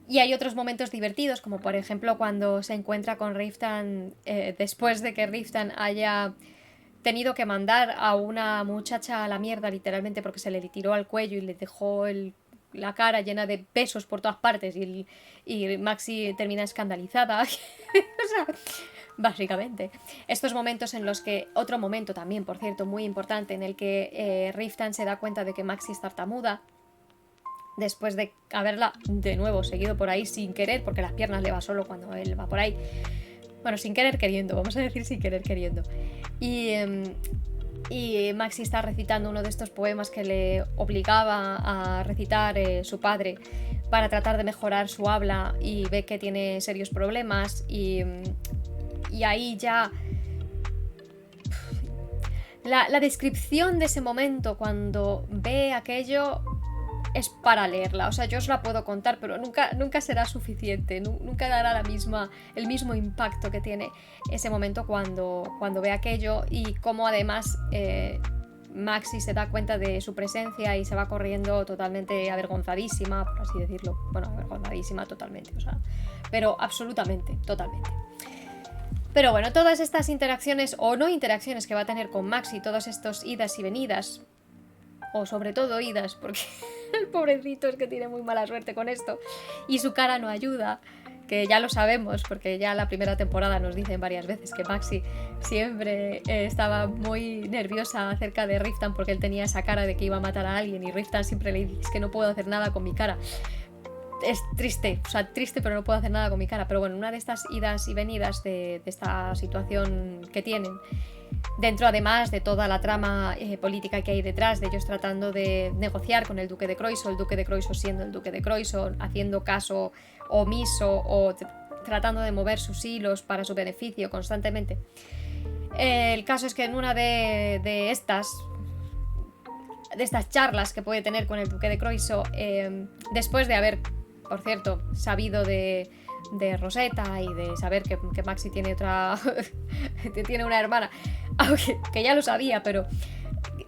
Y hay otros momentos divertidos, como por ejemplo cuando se encuentra con Riften después de que Riften haya tenido que mandar a una muchacha a la mierda literalmente porque se le tiró al cuello y le dejó la cara llena de besos por todas partes y Maxi termina escandalizada. O sea, básicamente. Estos momentos en los que, otro momento también, por cierto, muy importante, en el que Riftan se da cuenta de que Maxi es tartamuda, después de haberla de nuevo seguido por ahí sin querer, porque las piernas le va solo cuando él va por ahí. Bueno, sin querer queriendo, vamos a decir sin querer queriendo. Y Maxi está recitando uno de estos poemas que le obligaba a recitar su padre para tratar de mejorar su habla, y ve que tiene serios problemas y ahí ya la descripción de ese momento cuando ve aquello es para leerla. O sea, yo os la puedo contar, pero nunca será suficiente, nunca dará el mismo impacto que tiene ese momento cuando ve aquello, y cómo además Maxi se da cuenta de su presencia y se va corriendo totalmente avergonzadísima, por así decirlo. Bueno, avergonzadísima totalmente, o sea, pero absolutamente, totalmente. Pero bueno, todas estas interacciones o no interacciones que va a tener con Maxi, todos estos idas y venidas, o sobre todo idas, porque el pobrecito es que tiene muy mala suerte con esto, y su cara no ayuda, que ya lo sabemos, porque ya la primera temporada nos dicen varias veces que Maxi siempre estaba muy nerviosa acerca de Riftan porque él tenía esa cara de que iba a matar a alguien, y Riftan siempre le dice: es que no puedo hacer nada con mi cara. Es triste, o sea, triste, pero no puedo hacer nada con mi cara. Pero bueno, una de estas idas y venidas de esta situación que tienen, dentro además de toda la trama política que hay detrás, de ellos tratando de negociar con el duque de Croissant, el duque de Croissant siendo el duque de Croissant, haciendo caso omiso o tratando de mover sus hilos para su beneficio constantemente. El caso es que en una de estas charlas que puede tener con el duque de Croissant, después de haber, por cierto, sabido de Rosetta y de saber que Maxi tiene otra tiene una hermana, aunque que ya lo sabía, pero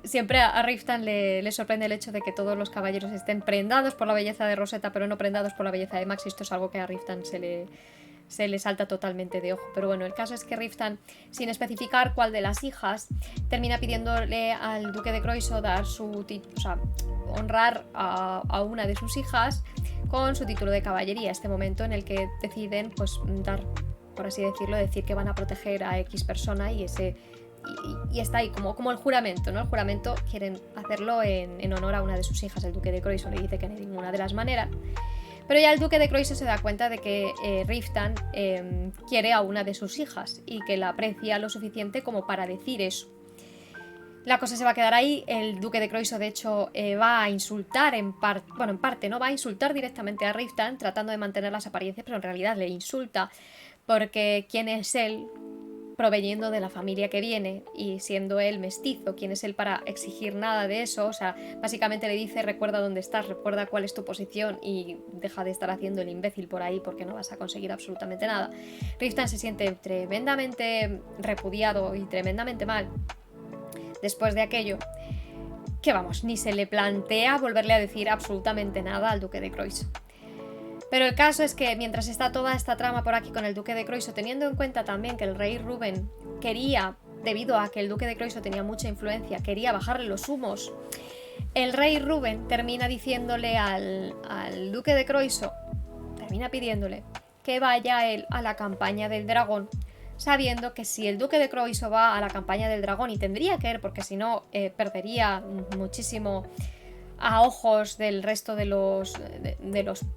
siempre a Riftan le sorprende el hecho de que todos los caballeros estén prendados por la belleza de Rosetta, pero no prendados por la belleza de Maxi. Esto es algo que a Riftan se le salta totalmente de ojo. Pero bueno, el caso es que Riftan, sin especificar cuál de las hijas, termina pidiéndole al duque de Croissant dar honrar a una de sus hijas con su título de caballería. Este momento en el que deciden, pues, dar, por así decirlo, decir que van a proteger a X persona, y está ahí como el juramento, ¿no? El juramento quieren hacerlo en honor a una de sus hijas. El duque de Croissant le dice que de ninguna de las maneras. Pero ya el duque de Croissant se da cuenta de que Riftan quiere a una de sus hijas y que la aprecia lo suficiente como para decir eso. La cosa se va a quedar ahí. El duque de Croissant, de hecho, va a insultar en parte, ¿no? Va a insultar directamente a Riftan, tratando de mantener las apariencias, pero en realidad le insulta porque ¿quién es él, proveyendo de la familia que viene y siendo él mestizo? ¿Quién es él para exigir nada de eso? O sea, básicamente le dice: recuerda dónde estás, recuerda cuál es tu posición y deja de estar haciendo el imbécil por ahí porque no vas a conseguir absolutamente nada. Riftan se siente tremendamente repudiado y tremendamente mal después de aquello, que vamos, ni se le plantea volverle a decir absolutamente nada al duque de Croissant. Pero el caso es que mientras está toda esta trama por aquí con el duque de Croissant, teniendo en cuenta también que el rey Rubén quería, debido a que el duque de Croissant tenía mucha influencia, quería bajarle los humos, el rey Rubén termina diciéndole al duque de Croissant, termina pidiéndole que vaya él a la campaña del dragón, sabiendo que si el duque de Croissant va a la campaña del dragón, y tendría que ir porque si no perdería muchísimo a ojos del resto de los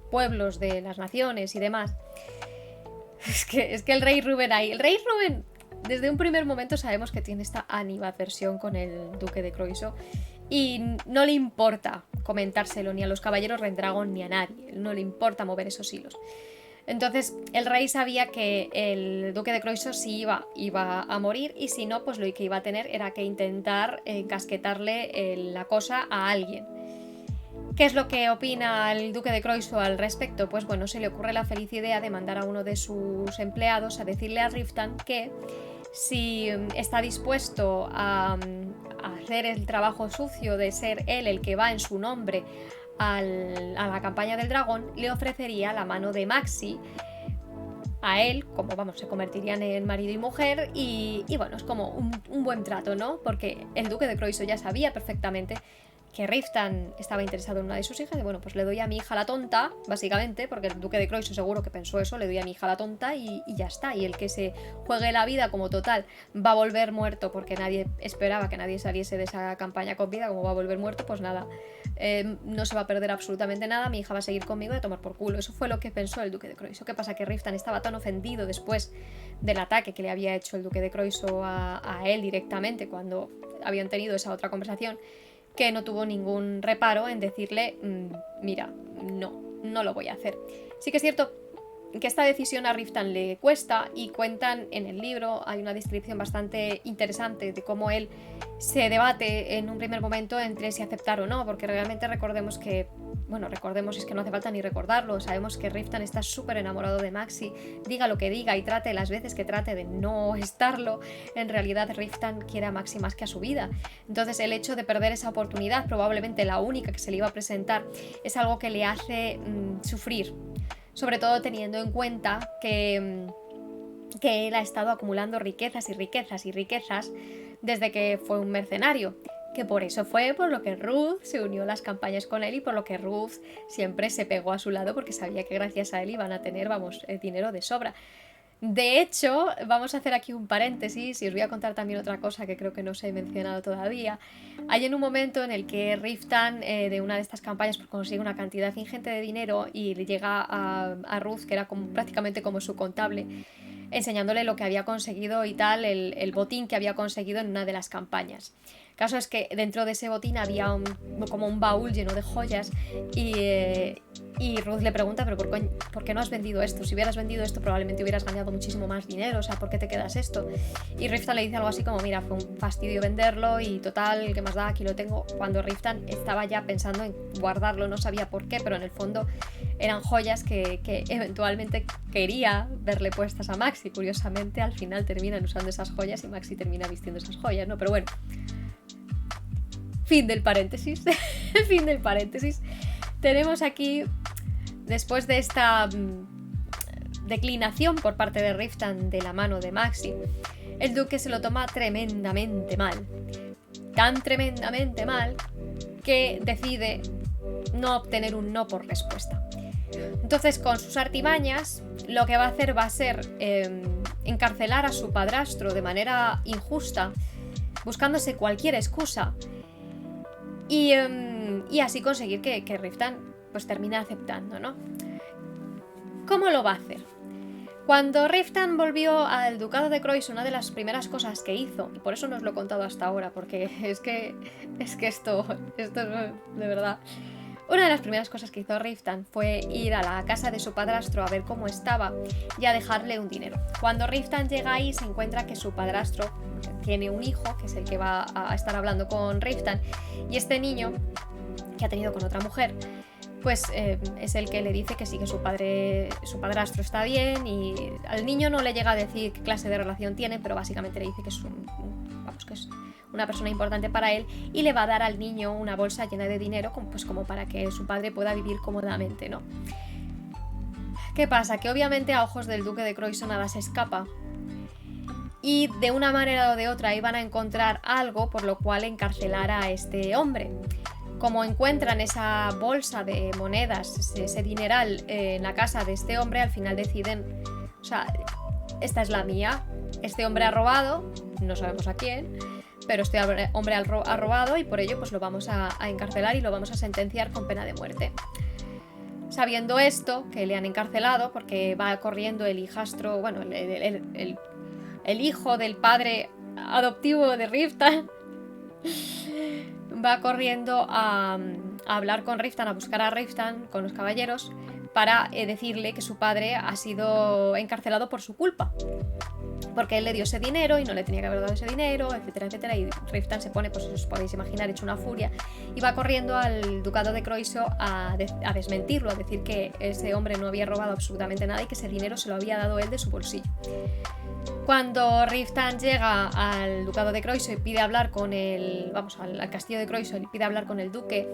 pueblos, de las naciones y demás. Es que el rey Rubén ahí, el rey Rubén desde un primer momento sabemos que tiene esta animadversión con el duque de Croissant y no le importa comentárselo ni a los caballeros Rendragón ni a nadie, no le importa mover esos hilos. Entonces el rey sabía que el duque de Croissant sí iba a morir, y si no, pues lo que iba a tener era que intentar encasquetarle la cosa a alguien. ¿Qué es lo que opina el duque de Croissant al respecto? Pues bueno, se le ocurre la feliz idea de mandar a uno de sus empleados a decirle a Riftan que si está dispuesto a hacer el trabajo sucio de ser él el que va en su nombre a la campaña del dragón, le ofrecería la mano de Maxi a él, como vamos, se convertirían en marido y mujer, y bueno, es como un buen trato, ¿no? Porque el duque de Croissant ya sabía perfectamente que Riftan estaba interesado en una de sus hijas, y bueno, pues le doy a mi hija la tonta, básicamente, porque el duque de Croissant seguro que pensó eso, le doy a mi hija la tonta y ya está. Y el que se juegue la vida como total va a volver muerto, porque nadie esperaba que nadie saliese de esa campaña con vida, como va a volver muerto, pues nada, no se va a perder absolutamente nada, mi hija va a seguir conmigo de tomar por culo. Eso fue lo que pensó el duque de Croissant. ¿Qué pasa? Que Riftan estaba tan ofendido después del ataque que le había hecho el duque de Croissant a él directamente cuando habían tenido esa otra conversación, que no tuvo ningún reparo en decirle, mira, no lo voy a hacer. Sí que es cierto que esta decisión a Riftan le cuesta, y cuentan en el libro, hay una descripción bastante interesante de cómo él se debate en un primer momento entre si aceptar o no, porque realmente recordemos, es que no hace falta ni recordarlo, sabemos que Riftan está súper enamorado de Maxi, diga lo que diga y trate las veces que trate de no estarlo, en realidad Riftan quiere a Maxi más que a su vida. Entonces el hecho de perder esa oportunidad, probablemente la única que se le iba a presentar, es algo que le hace sufrir, sobre todo teniendo en cuenta que él ha estado acumulando riquezas y riquezas y riquezas desde que fue un mercenario, que por eso fue por lo que Ruth se unió a las campañas con él y por lo que Ruth siempre se pegó a su lado, porque sabía que gracias a él iban a tener, dinero de sobra. De hecho, vamos a hacer aquí un paréntesis y os voy a contar también otra cosa que creo que no os he mencionado todavía. Hay en un momento en el que Riftan, de una de estas campañas, pues consigue una cantidad ingente de dinero y le llega a Ruth, que era prácticamente como su contable, enseñándole lo que había conseguido y tal, el botín que había conseguido en una de las campañas. El caso es que dentro de ese botín había como un baúl lleno de joyas, y Ruth le pregunta, pero ¿por qué no has vendido esto? Si hubieras vendido esto probablemente hubieras ganado muchísimo más dinero, o sea, ¿por qué te quedas esto? Y Riftan le dice algo así como, mira, fue un fastidio venderlo y total, ¿qué más da? Aquí lo tengo. Cuando Riftan estaba ya pensando en guardarlo, no sabía por qué, pero en el fondo eran joyas que eventualmente quería verle puestas a Maxi. Curiosamente, al final terminan usando esas joyas y Maxi termina vistiendo esas joyas, ¿no? Pero bueno, fin del paréntesis. Fin del paréntesis. Tenemos aquí, después de esta declinación por parte de Riftan de la mano de Maxi, el duque se lo toma tremendamente mal. Tan tremendamente mal que decide no obtener un no por respuesta. Entonces, con sus artimañas, lo que va a hacer va a ser encarcelar a su padrastro de manera injusta, buscándose cualquier excusa, y así conseguir que Riftan pues termine aceptando, ¿no? ¿Cómo lo va a hacer? Cuando Riftan volvió al ducado de Croissant, una de las primeras cosas que hizo, y por eso no os lo he contado hasta ahora, porque es que esto es de verdad. Una de las primeras cosas que hizo Riftan fue ir a la casa de su padrastro a ver cómo estaba y a dejarle un dinero. Cuando Riftan llega ahí, se encuentra que su padrastro tiene un hijo, que es el que va a estar hablando con Riftan, y este niño, que ha tenido con otra mujer, pues es el que le dice que sí, que su padrastro está bien, y al niño no le llega a decir qué clase de relación tiene, pero básicamente le dice que es que es una persona importante para él, y le va a dar al niño una bolsa llena de dinero, como para que su padre pueda vivir cómodamente, ¿no? ¿Qué pasa? Que obviamente a ojos del duque de Croissant nada se escapa, y de una manera o de otra iban a encontrar algo por lo cual encarcelar a este hombre. Como encuentran esa bolsa de monedas, ese dineral en la casa de este hombre, al final deciden, o sea, esta es la mía, este hombre ha robado, no sabemos a quién, pero este hombre ha robado, y por ello pues lo vamos a encarcelar y lo vamos a sentenciar con pena de muerte. Sabiendo esto, que le han encarcelado porque va corriendo el hijastro, bueno, el hijo del padre adoptivo de Riftan, va corriendo a hablar con Riftan, a buscar a Riftan con los caballeros, para decirle que su padre ha sido encarcelado por su culpa, porque él le dio ese dinero y no le tenía que haber dado ese dinero, etcétera, etcétera. Y Riftan se pone, pues os podéis imaginar, hecho una furia, y va corriendo al ducado de Croissant a desmentirlo, a decir que ese hombre no había robado absolutamente nada y que ese dinero se lo había dado él de su bolsillo. Cuando Riftan llega al ducado de Croissant y pide hablar con al castillo de Croissant y pide hablar con el duque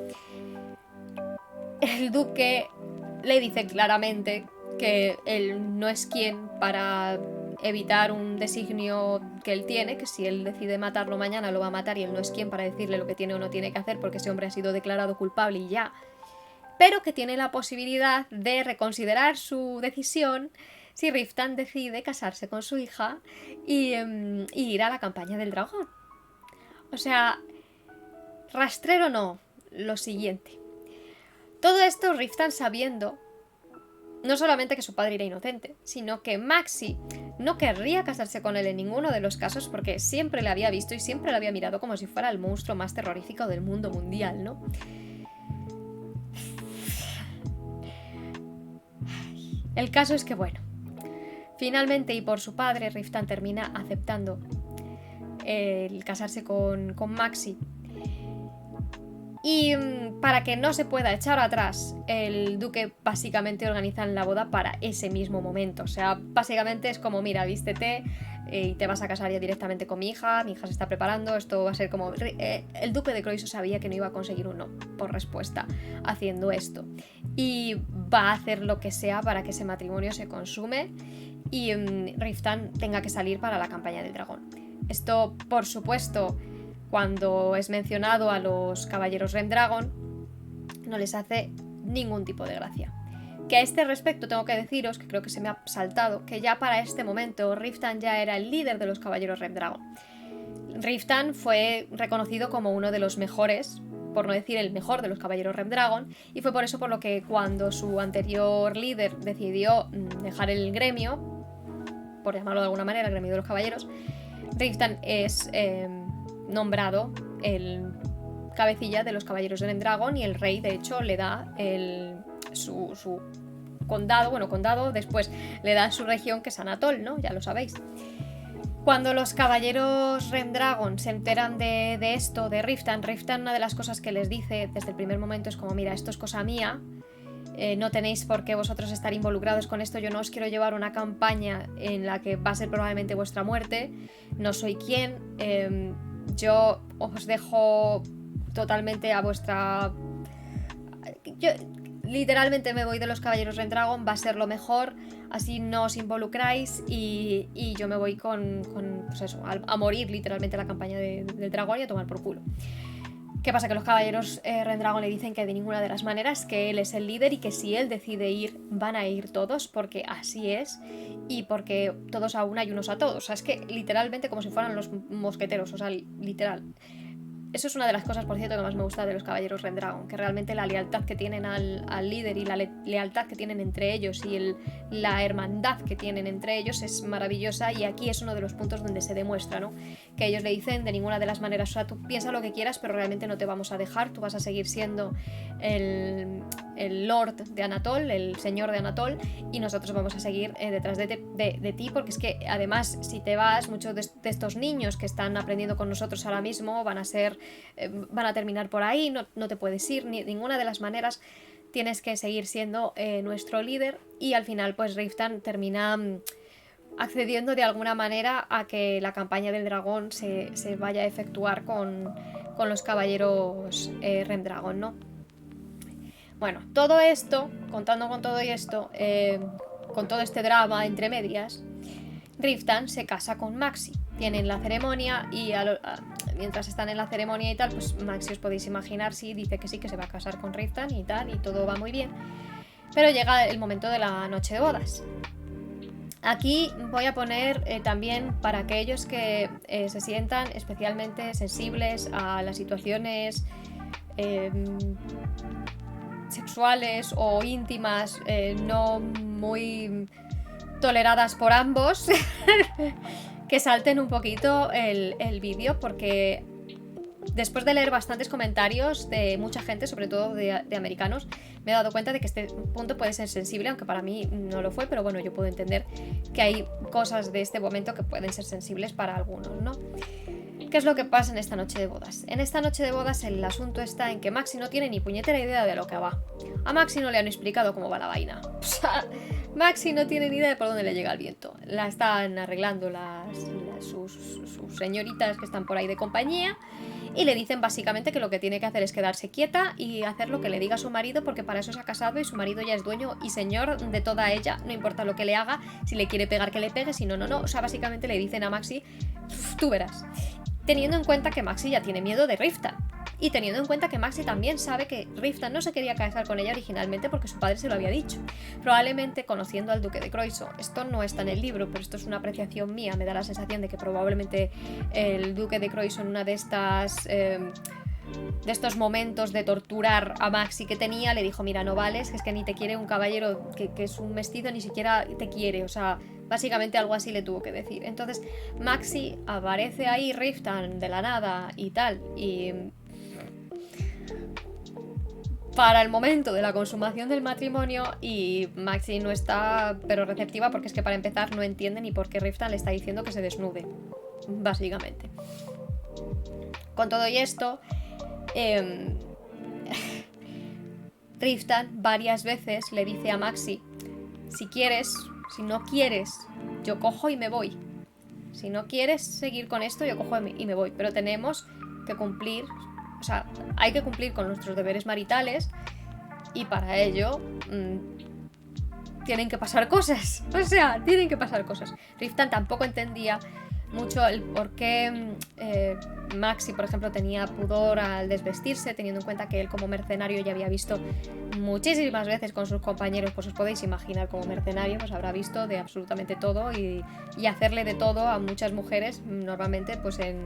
le dice claramente que él no es quien para evitar un designio que él tiene, que si él decide matarlo mañana lo va a matar y él no es quien para decirle lo que tiene o no tiene que hacer porque ese hombre ha sido declarado culpable y ya, pero que tiene la posibilidad de reconsiderar su decisión si Riftan decide casarse con su hija y ir a la campaña del dragón. O sea, rastrero no, lo siguiente. Todo esto Riftan sabiendo no solamente que su padre era inocente, sino que Maxi no querría casarse con él en ninguno de los casos porque siempre le había visto y siempre le había mirado como si fuera el monstruo más terrorífico del mundo mundial, ¿no? El caso es que, bueno, finalmente y por su padre, Riftan termina aceptando el casarse con Maxi. Y para que no se pueda echar atrás, el duque básicamente organiza la boda para ese mismo momento. O sea, básicamente es como, mira, vístete y te vas a casar ya directamente con mi hija se está preparando, esto va a ser como... el duque de Croiso sabía que no iba a conseguir un no por respuesta haciendo esto. Y va a hacer lo que sea para que ese matrimonio se consume y Riftan tenga que salir para la campaña del dragón. Esto, por supuesto, cuando es mencionado a los caballeros Rendragon, no les hace ningún tipo de gracia. Que a este respecto tengo que deciros, que creo que se me ha saltado, que ya para este momento Riftan ya era el líder de los caballeros Rendragon. Riftan fue reconocido como uno de los mejores, por no decir el mejor de los caballeros Rendragon, y fue por eso por lo que cuando su anterior líder decidió dejar el gremio, por llamarlo de alguna manera, el gremio de los caballeros, Riftan es nombrado el cabecilla de los caballeros de Rendragon y el rey de hecho le da su condado, después le da su región que es Anatol, ¿no? Ya lo sabéis. Cuando los caballeros Rendragon se enteran de esto, de Riftan, una de las cosas que les dice desde el primer momento es como, mira, esto es cosa mía, no tenéis por qué vosotros estar involucrados con esto, yo no os quiero llevar una campaña en la que va a ser probablemente vuestra muerte, no soy quien, yo os dejo totalmente a vuestra... Yo literalmente me voy de los caballeros Rendragon, va a ser lo mejor, así no os involucráis y yo me voy pues eso, a morir literalmente la campaña del dragón y a tomar por culo. ¿Qué pasa? Que los caballeros Rendragon le dicen que de ninguna de las maneras, que él es el líder y que si él decide ir, van a ir todos, porque así es, y porque todos a una y unos a todos. O sea, es que literalmente como si fueran los mosqueteros, o sea, literal. Eso es una de las cosas, por cierto, que más me gusta de los caballeros Rendragon, que realmente la lealtad que tienen al líder y la lealtad que tienen entre ellos y la hermandad que tienen entre ellos es maravillosa, y aquí es uno de los puntos donde se demuestra, ¿no? Que ellos le dicen de ninguna de las maneras, o sea, tú piensa lo que quieras, pero realmente no te vamos a dejar, tú vas a seguir siendo el Lord de Anatol, el señor de Anatol, y nosotros vamos a seguir detrás de ti, porque es que además si te vas, muchos de estos niños que están aprendiendo con nosotros ahora mismo van a terminar por ahí, no te puedes ir, ni de ninguna de las maneras, tienes que seguir siendo nuestro líder. Y al final pues Riftan termina accediendo de alguna manera a que la campaña del dragón se vaya a efectuar con los caballeros Rendragon, ¿no? Bueno, todo esto, contando con todo esto, con todo este drama entre medias, Riftan se casa con Maxi. Tienen la ceremonia y mientras están en la ceremonia y tal, pues Maxi, os podéis imaginar, sí, dice que sí, que se va a casar con Riftan y tal, y todo va muy bien. Pero llega el momento de la noche de bodas. Aquí voy a poner también para aquellos que se sientan especialmente sensibles a las situaciones sexuales o íntimas no muy toleradas por ambos, que salten un poquito el vídeo, porque después de leer bastantes comentarios de mucha gente, sobre todo de americanos, me he dado cuenta de que este punto puede ser sensible, aunque para mí no lo fue, pero bueno, yo puedo entender que hay cosas de este momento que pueden ser sensibles para algunos, ¿no? ¿Qué es lo que pasa en esta noche de bodas? En esta noche de bodas el asunto está en que Maxi no tiene ni puñetera idea de lo que va. A Maxi no le han explicado cómo va la vaina. O sea, Maxi no tiene ni idea de por dónde le llega el viento. La están arreglando sus señoritas que están por ahí de compañía, y le dicen básicamente que lo que tiene que hacer es quedarse quieta y hacer lo que le diga su marido, porque para eso se ha casado y su marido ya es dueño y señor de toda ella, no importa lo que le haga, si le quiere pegar que le pegue, si no, no, o sea, básicamente le dicen a Maxi, tú verás, teniendo en cuenta que Maxi ya tiene miedo de Riftan. Y teniendo en cuenta que Maxi también sabe que Riftan no se quería casar con ella originalmente porque su padre se lo había dicho. Probablemente, conociendo al duque de Croissant, esto no está en el libro, pero esto es una apreciación mía, me da la sensación de que probablemente el duque de Croissant, una de estos momentos de torturar a Maxi que tenía, le dijo, mira, no vales, es que ni te quiere un caballero que es un mestizo, ni siquiera te quiere, o sea, básicamente algo así le tuvo que decir. Entonces Maxi aparece ahí, Riftan, de la nada y tal, y para el momento de la consumación del matrimonio, y Maxi no está pero receptiva, porque es que para empezar no entiende ni por qué Riftan le está diciendo que se desnude, básicamente. Con todo y esto, Riftan varias veces le dice a Maxi, si no quieres, yo cojo y me voy. Si no quieres seguir con esto, yo cojo y me voy. Pero tenemos que cumplir, o sea, hay que cumplir con nuestros deberes maritales, y para ello tienen que pasar cosas. O sea, tienen que pasar cosas. Riftan tampoco entendía mucho el por qué Maxi, por ejemplo, tenía pudor al desvestirse, teniendo en cuenta que él como mercenario ya había visto muchísimas veces con sus compañeros, pues os podéis imaginar, como mercenario pues habrá visto de absolutamente todo y hacerle de todo a muchas mujeres, normalmente pues en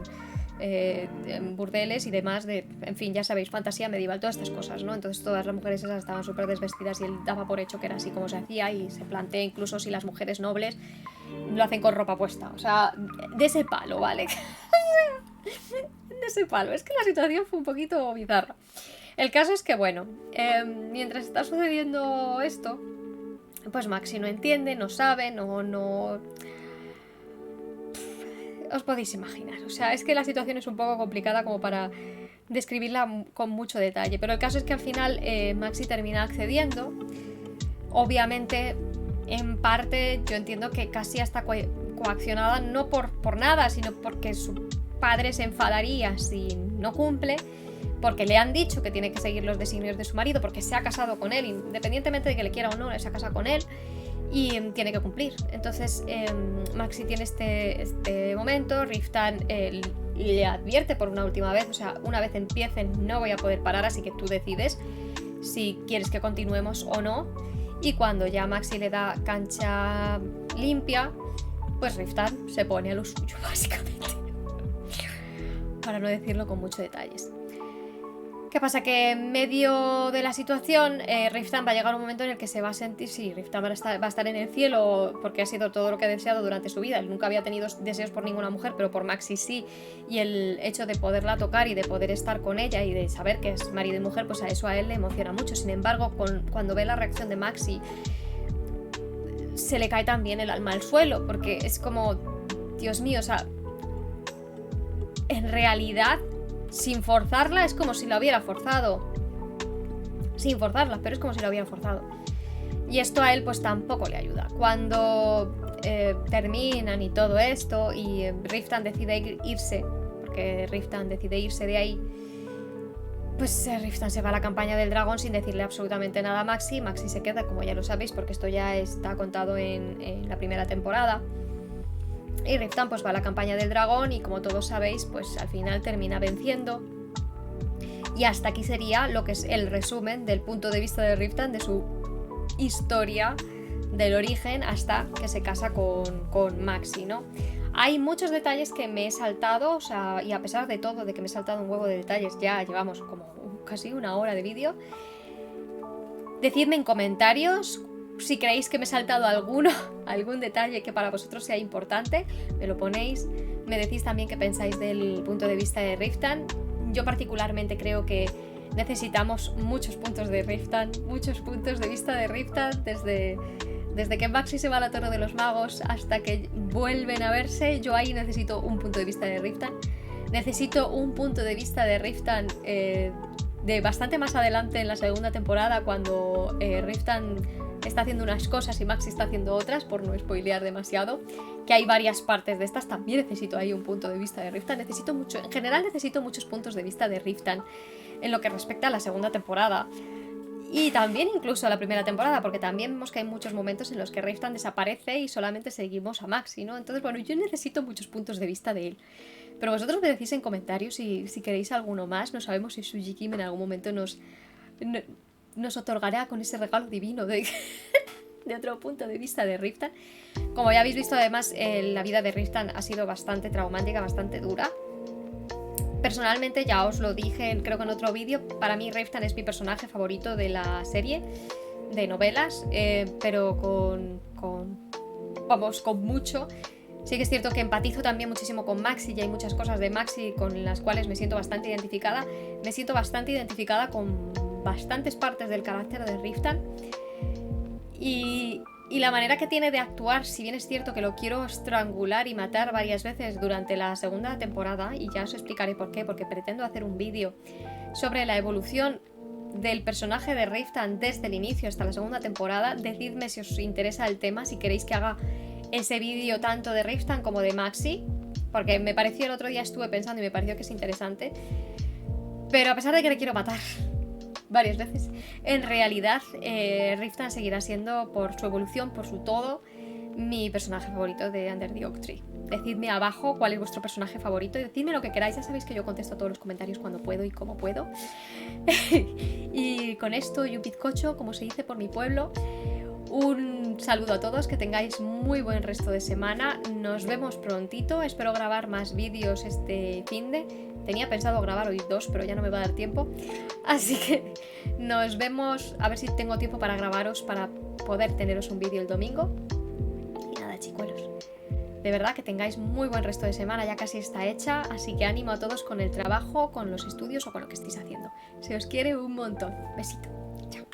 burdeles y demás, en fin, ya sabéis, fantasía medieval, todas estas cosas, ¿no? Entonces todas las mujeres esas estaban súper desvestidas y él daba por hecho que era así como se hacía, y se plantea incluso si las mujeres nobles lo hacen con ropa puesta, o sea, de ese palo, ¿vale? De ese palo, es que la situación fue un poquito bizarra. El caso es que, bueno, mientras está sucediendo esto, pues Maxi no entiende, no sabe, no... Os podéis imaginar, o sea, es que la situación es un poco complicada como para describirla con mucho detalle, pero el caso es que al final Maxi termina accediendo. Obviamente, en parte, yo entiendo que casi hasta coaccionada, no por nada, sino porque su padre se enfadaría si no cumple, porque le han dicho que tiene que seguir los designios de su marido, porque se ha casado con él, independientemente de que le quiera o no, se ha casado con él, y tiene que cumplir. Entonces Maxi tiene este momento, Riftan le advierte por una última vez, o sea, una vez empiecen no voy a poder parar, así que tú decides si quieres que continuemos o no. Y cuando ya Maxi le da cancha limpia, pues Riftan se pone a lo suyo, básicamente, para no decirlo con muchos detalles. ¿Qué pasa? Que en medio de la situación, Riftan va a llegar un momento en el que se va a sentir, sí, Riftan va a estar en el cielo porque ha sido todo lo que ha deseado durante su vida. Él nunca había tenido deseos por ninguna mujer, pero por Maxi sí, y el hecho de poderla tocar y de poder estar con ella y de saber que es marido y mujer, pues a eso a él le emociona mucho. Sin embargo, cuando ve la reacción de Maxi, se le cae también el alma al suelo, porque es como, Dios mío, o sea, en realidad, sin forzarla, es como si la hubiera forzado. Sin forzarla, pero es como si la hubiera forzado. Y esto a él pues tampoco le ayuda. Cuando terminan y todo esto, y Riftan decide irse, porque Riftan decide irse de ahí, pues Riftan se va a la campaña del dragón sin decirle absolutamente nada a Maxi. Maxi se queda, como ya lo sabéis, porque esto ya está contado en la primera temporada. Y Riftan pues va a la campaña del dragón y, como todos sabéis, pues al final termina venciendo. Y hasta aquí sería lo que es el resumen del punto de vista de Riftan, de su historia, del origen hasta que se casa con Maxi, ¿no? Hay muchos detalles que me he saltado, o sea, y a pesar de todo, de que me he saltado un huevo de detalles, ya llevamos como casi una hora de vídeo. Decidme en comentarios si creéis que me he saltado algún detalle que para vosotros sea importante, me lo ponéis. Me decís también qué pensáis del punto de vista de Riftan. Yo particularmente creo que necesitamos muchos puntos de Riftan, muchos puntos de vista de Riftan, desde que Maxi se va a la Torre de los Magos hasta que vuelven a verse. Yo ahí necesito un punto de vista de Riftan. Necesito un punto de vista de Riftan de bastante más adelante en la segunda temporada, cuando Riftan está haciendo unas cosas y Maxi está haciendo otras, por no spoilear demasiado, que hay varias partes de estas. También necesito ahí un punto de vista de Riftan. En general necesito muchos puntos de vista de Riftan en lo que respecta a la segunda temporada. Y también incluso a la primera temporada, porque también vemos que hay muchos momentos en los que Riftan desaparece y solamente seguimos a Maxi, ¿no? Entonces, bueno, yo necesito muchos puntos de vista de él. Pero vosotros me decís en comentarios si queréis alguno más. No sabemos si Suji Kim en algún momento nos otorgará con ese regalo divino de otro punto de vista de Riftan. Como ya habéis visto, además, la vida de Riftan ha sido bastante traumática, bastante dura. Personalmente, ya os lo dije, creo que en otro vídeo, para mí Riftan es mi personaje favorito de la serie de novelas, pero con mucho. Sí que es cierto que empatizo también muchísimo con Maxi y hay muchas cosas de Maxi con las cuales me siento bastante identificada. Me siento bastante identificada con bastantes partes del carácter de Riftan. Y la manera que tiene de actuar, si bien es cierto que lo quiero estrangular y matar varias veces durante la segunda temporada, y ya os explicaré por qué, porque pretendo hacer un vídeo sobre la evolución del personaje de Riftan desde el inicio hasta la segunda temporada. Decidme si os interesa el tema, si queréis que haga ese vídeo tanto de Riftan como de Maxi, porque me pareció, el otro día estuve pensando y me pareció que es interesante, pero a pesar de que le quiero matar varias veces, en realidad Riftan seguirá siendo, por su evolución, por su todo, mi personaje favorito de Under the Oak Tree. Decidme abajo cuál es vuestro personaje favorito y decidme lo que queráis. Ya sabéis que yo contesto a todos los comentarios cuando puedo y como puedo. Y con esto, Yupizcocho, como se dice por mi pueblo, un saludo a todos, que tengáis muy buen resto de semana. Nos vemos prontito. Espero grabar más vídeos este finde. Tenía pensado grabar hoy 2, pero ya no me va a dar tiempo. Así que nos vemos, a ver si tengo tiempo para grabaros, para poder teneros un vídeo el domingo. Y nada, chicuelos, de verdad que tengáis muy buen resto de semana, ya casi está hecha. Así que ánimo a todos con el trabajo, con los estudios o con lo que estéis haciendo. Se os quiere un montón. Besito. Chao.